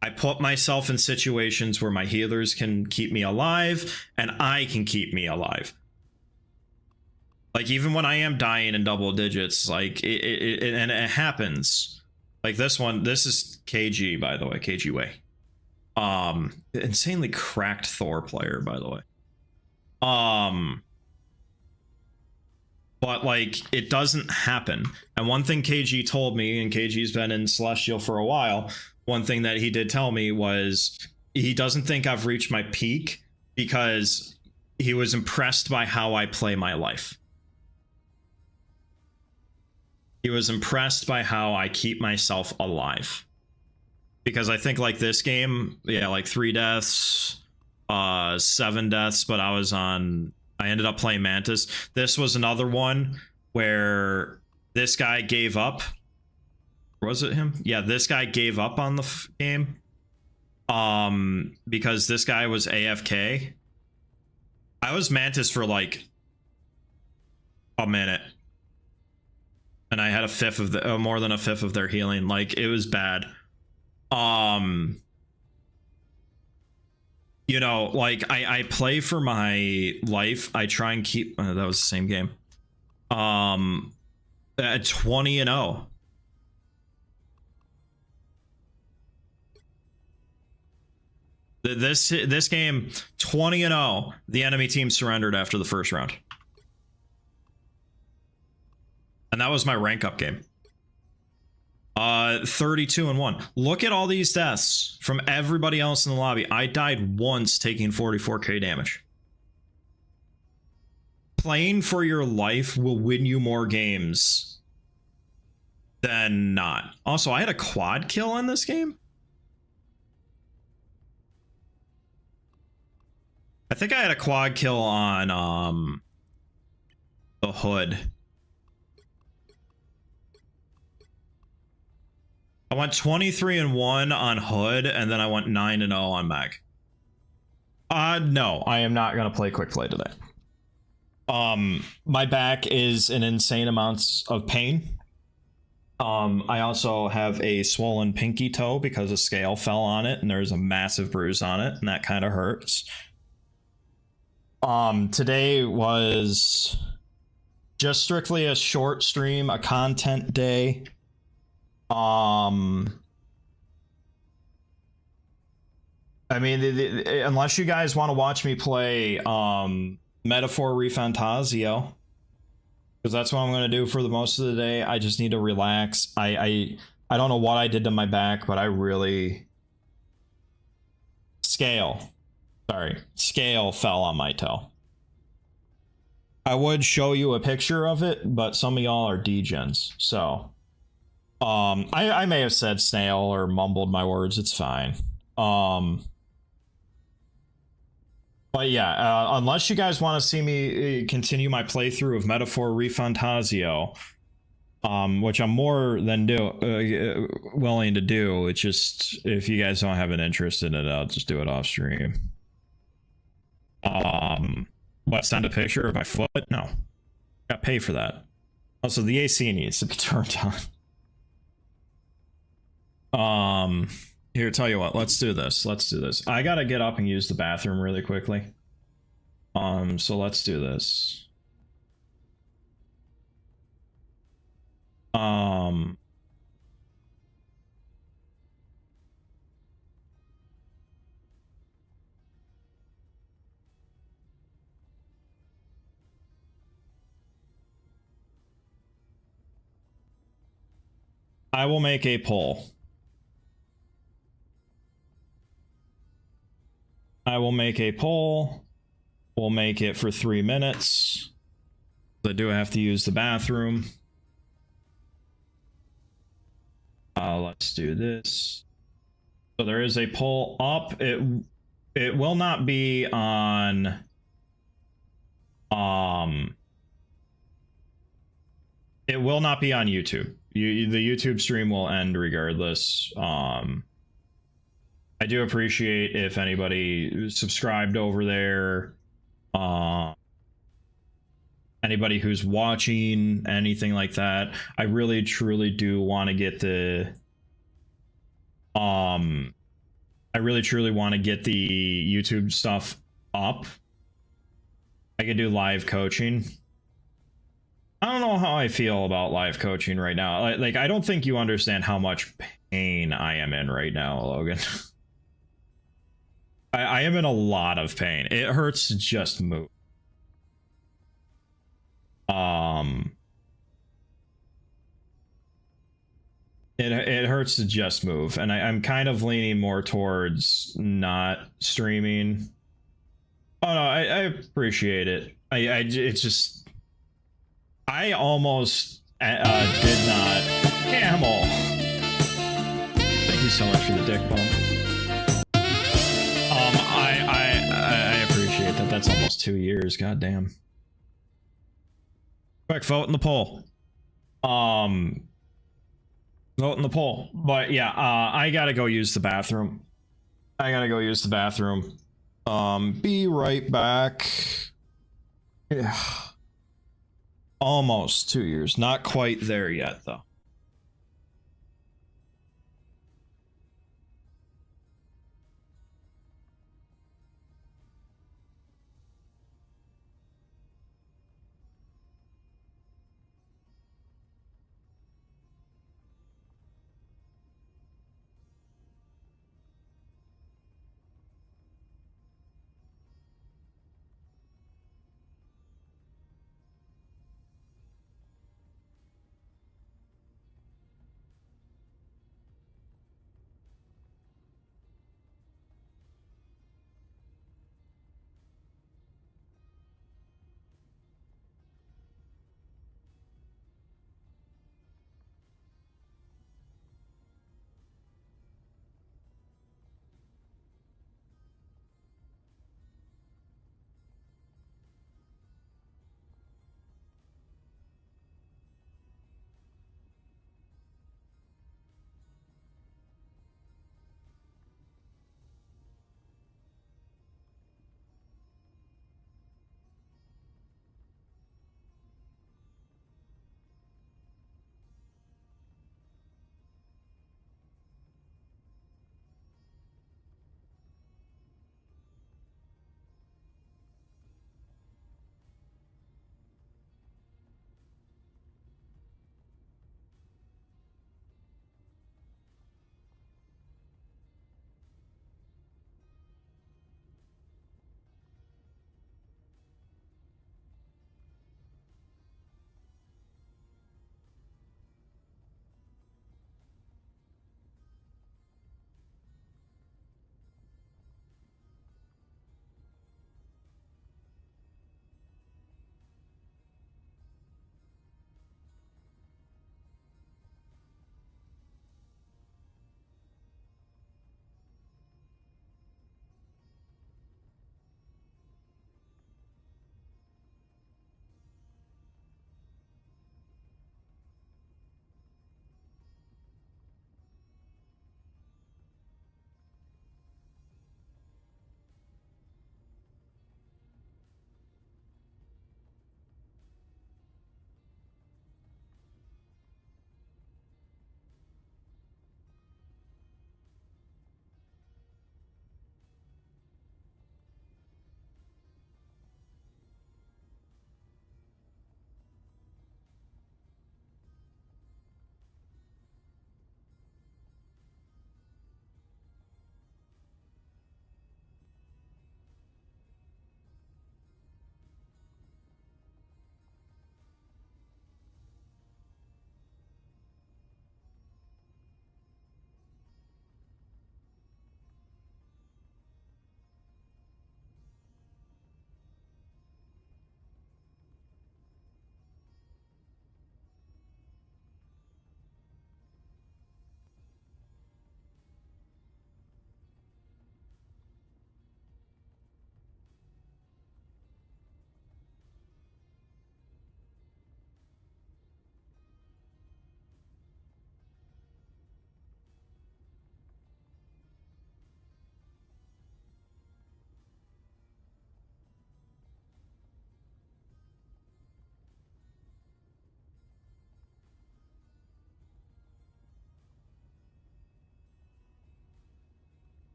I put myself in situations where my healers can keep me alive and I can keep me alive. Like, even when I am dying in double digits, like, and it happens. Like this one, this is KG, by the way, KG Way. Insanely cracked Thor player, by the way. But like, it doesn't happen. And one thing KG told me, and KG's been in Celestial for a while, one thing that he did tell me was he doesn't think I've reached my peak because he was impressed by how I play my life. He was impressed by how I keep myself alive. Because I think like this game, yeah, like 3 deaths, 7 deaths, but I ended up playing Mantis. This was another one where this guy gave up. Was it him? Yeah, this guy gave up on the game. Because this guy was AFK. I was Mantis for like a minute. And I had a fifth of the more than a fifth of their healing. Like, it was bad. You know, like I play for my life. I try and keep that was the same game. At 20-0. This game 20-0. The enemy team surrendered after the first round. And that was my rank up game. 32-1. Look at all these deaths from everybody else in the lobby. I died once taking 44k damage. Playing for your life will win you more games than not. Also, I had a quad kill in this game. I think I had a quad kill on the hood. I went 23-1 on hood, and then I went 9-0 on mag. No, I am not gonna play quick play today. My back is in insane amounts of pain. I also have a swollen pinky toe because a scale fell on it, and there's a massive bruise on it, and that kind of hurts. Today was just strictly a short stream, a content day. I mean, unless you guys want to watch me play Metaphor Refantasio, because that's what I'm going to do for the most of the day. I just need to relax. I don't know what I did to my back, but I really scale fell on my toe. I would show you a picture of it, but some of y'all are degens, so I may have said snail or mumbled my words. It's fine. But yeah, unless you guys want to see me continue my playthrough of Metaphor Refantasio, which I'm more than willing to do. It's just, if you guys don't have an interest in it, I'll just do it off stream. What, send a picture of my foot? No. Got to pay for that. Also, the AC needs to be turned on. Here, tell you what, let's do this. I gotta get up and use the bathroom really quickly. So let's do this. I will make a poll. I will make a poll. We'll make it for 3 minutes. I do have to use the bathroom. Let's do this. So there is a poll up. It will not be on it will not be on YouTube. The YouTube stream will end regardless. I do appreciate if anybody subscribed over there. Anybody who's watching, anything like that. I really truly do want to get the I really truly want to get the YouTube stuff up. I could do live coaching. I don't know how I feel about live coaching right now. Like I don't think you understand how much pain I am in right now, Logan. I am in a lot of pain. It hurts to just move. It hurts to just move, and I'm kind of leaning more towards not streaming. Oh no, I appreciate it. It's just I almost did not. Camel, thank you so much for the dick bump. I appreciate that. That's almost 2 years. God damn. Quick, vote in the poll. Vote in the poll. But yeah, I gotta go use the bathroom. Be right back. Yeah. Almost 2 years. Not quite there yet, though.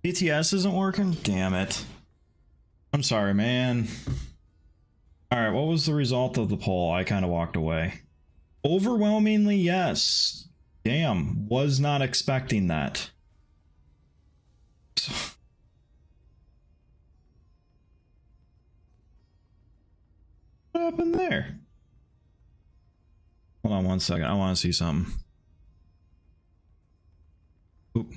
BTS isn't working? Damn it. I'm sorry, man. Alright, what was the result of the poll? I kind of walked away. Overwhelmingly, yes. Damn, was not expecting that. What happened there? Hold on one second. I want to see something. Oop.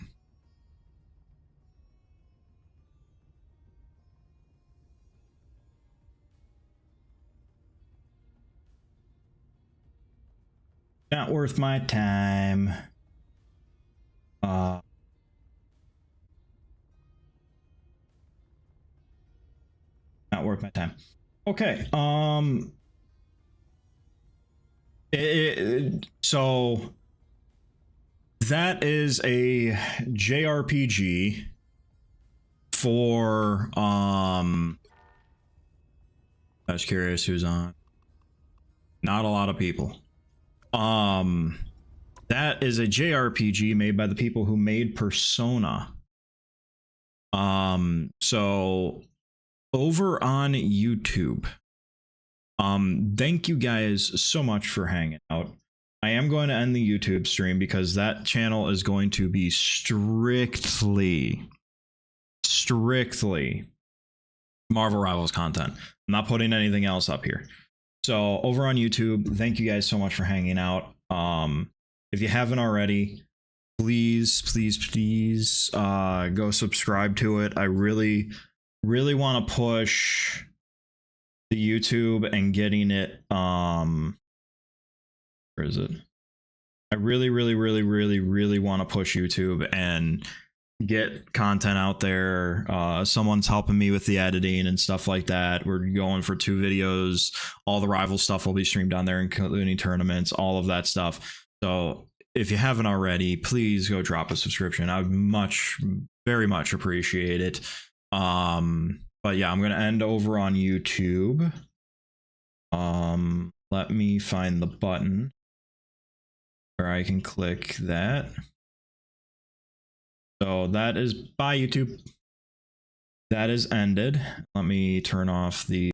Not worth my time. Not worth my time. Okay. So that is a JRPG for I was curious who's on. Not a lot of people. That is a JRPG made by the people who made Persona. So over on YouTube. Thank you guys so much for hanging out. I am going to end the YouTube stream because that channel is going to be strictly Marvel Rivals content. I'm not putting anything else up here. So over on YouTube, thank you guys so much for hanging out. If you haven't already, please go subscribe to it. I really want to push the YouTube and getting it where is it? I really want to push YouTube and get content out there. Someone's helping me with the editing and stuff like that. We're going for 2 videos. All the rival stuff will be streamed on there, including tournaments, all of that stuff. So if you haven't already, please go drop a subscription. I would very much appreciate it. But yeah, I'm gonna end over on YouTube. Let me find the button where I can click that. So that is bye YouTube. That is ended. Let me turn off the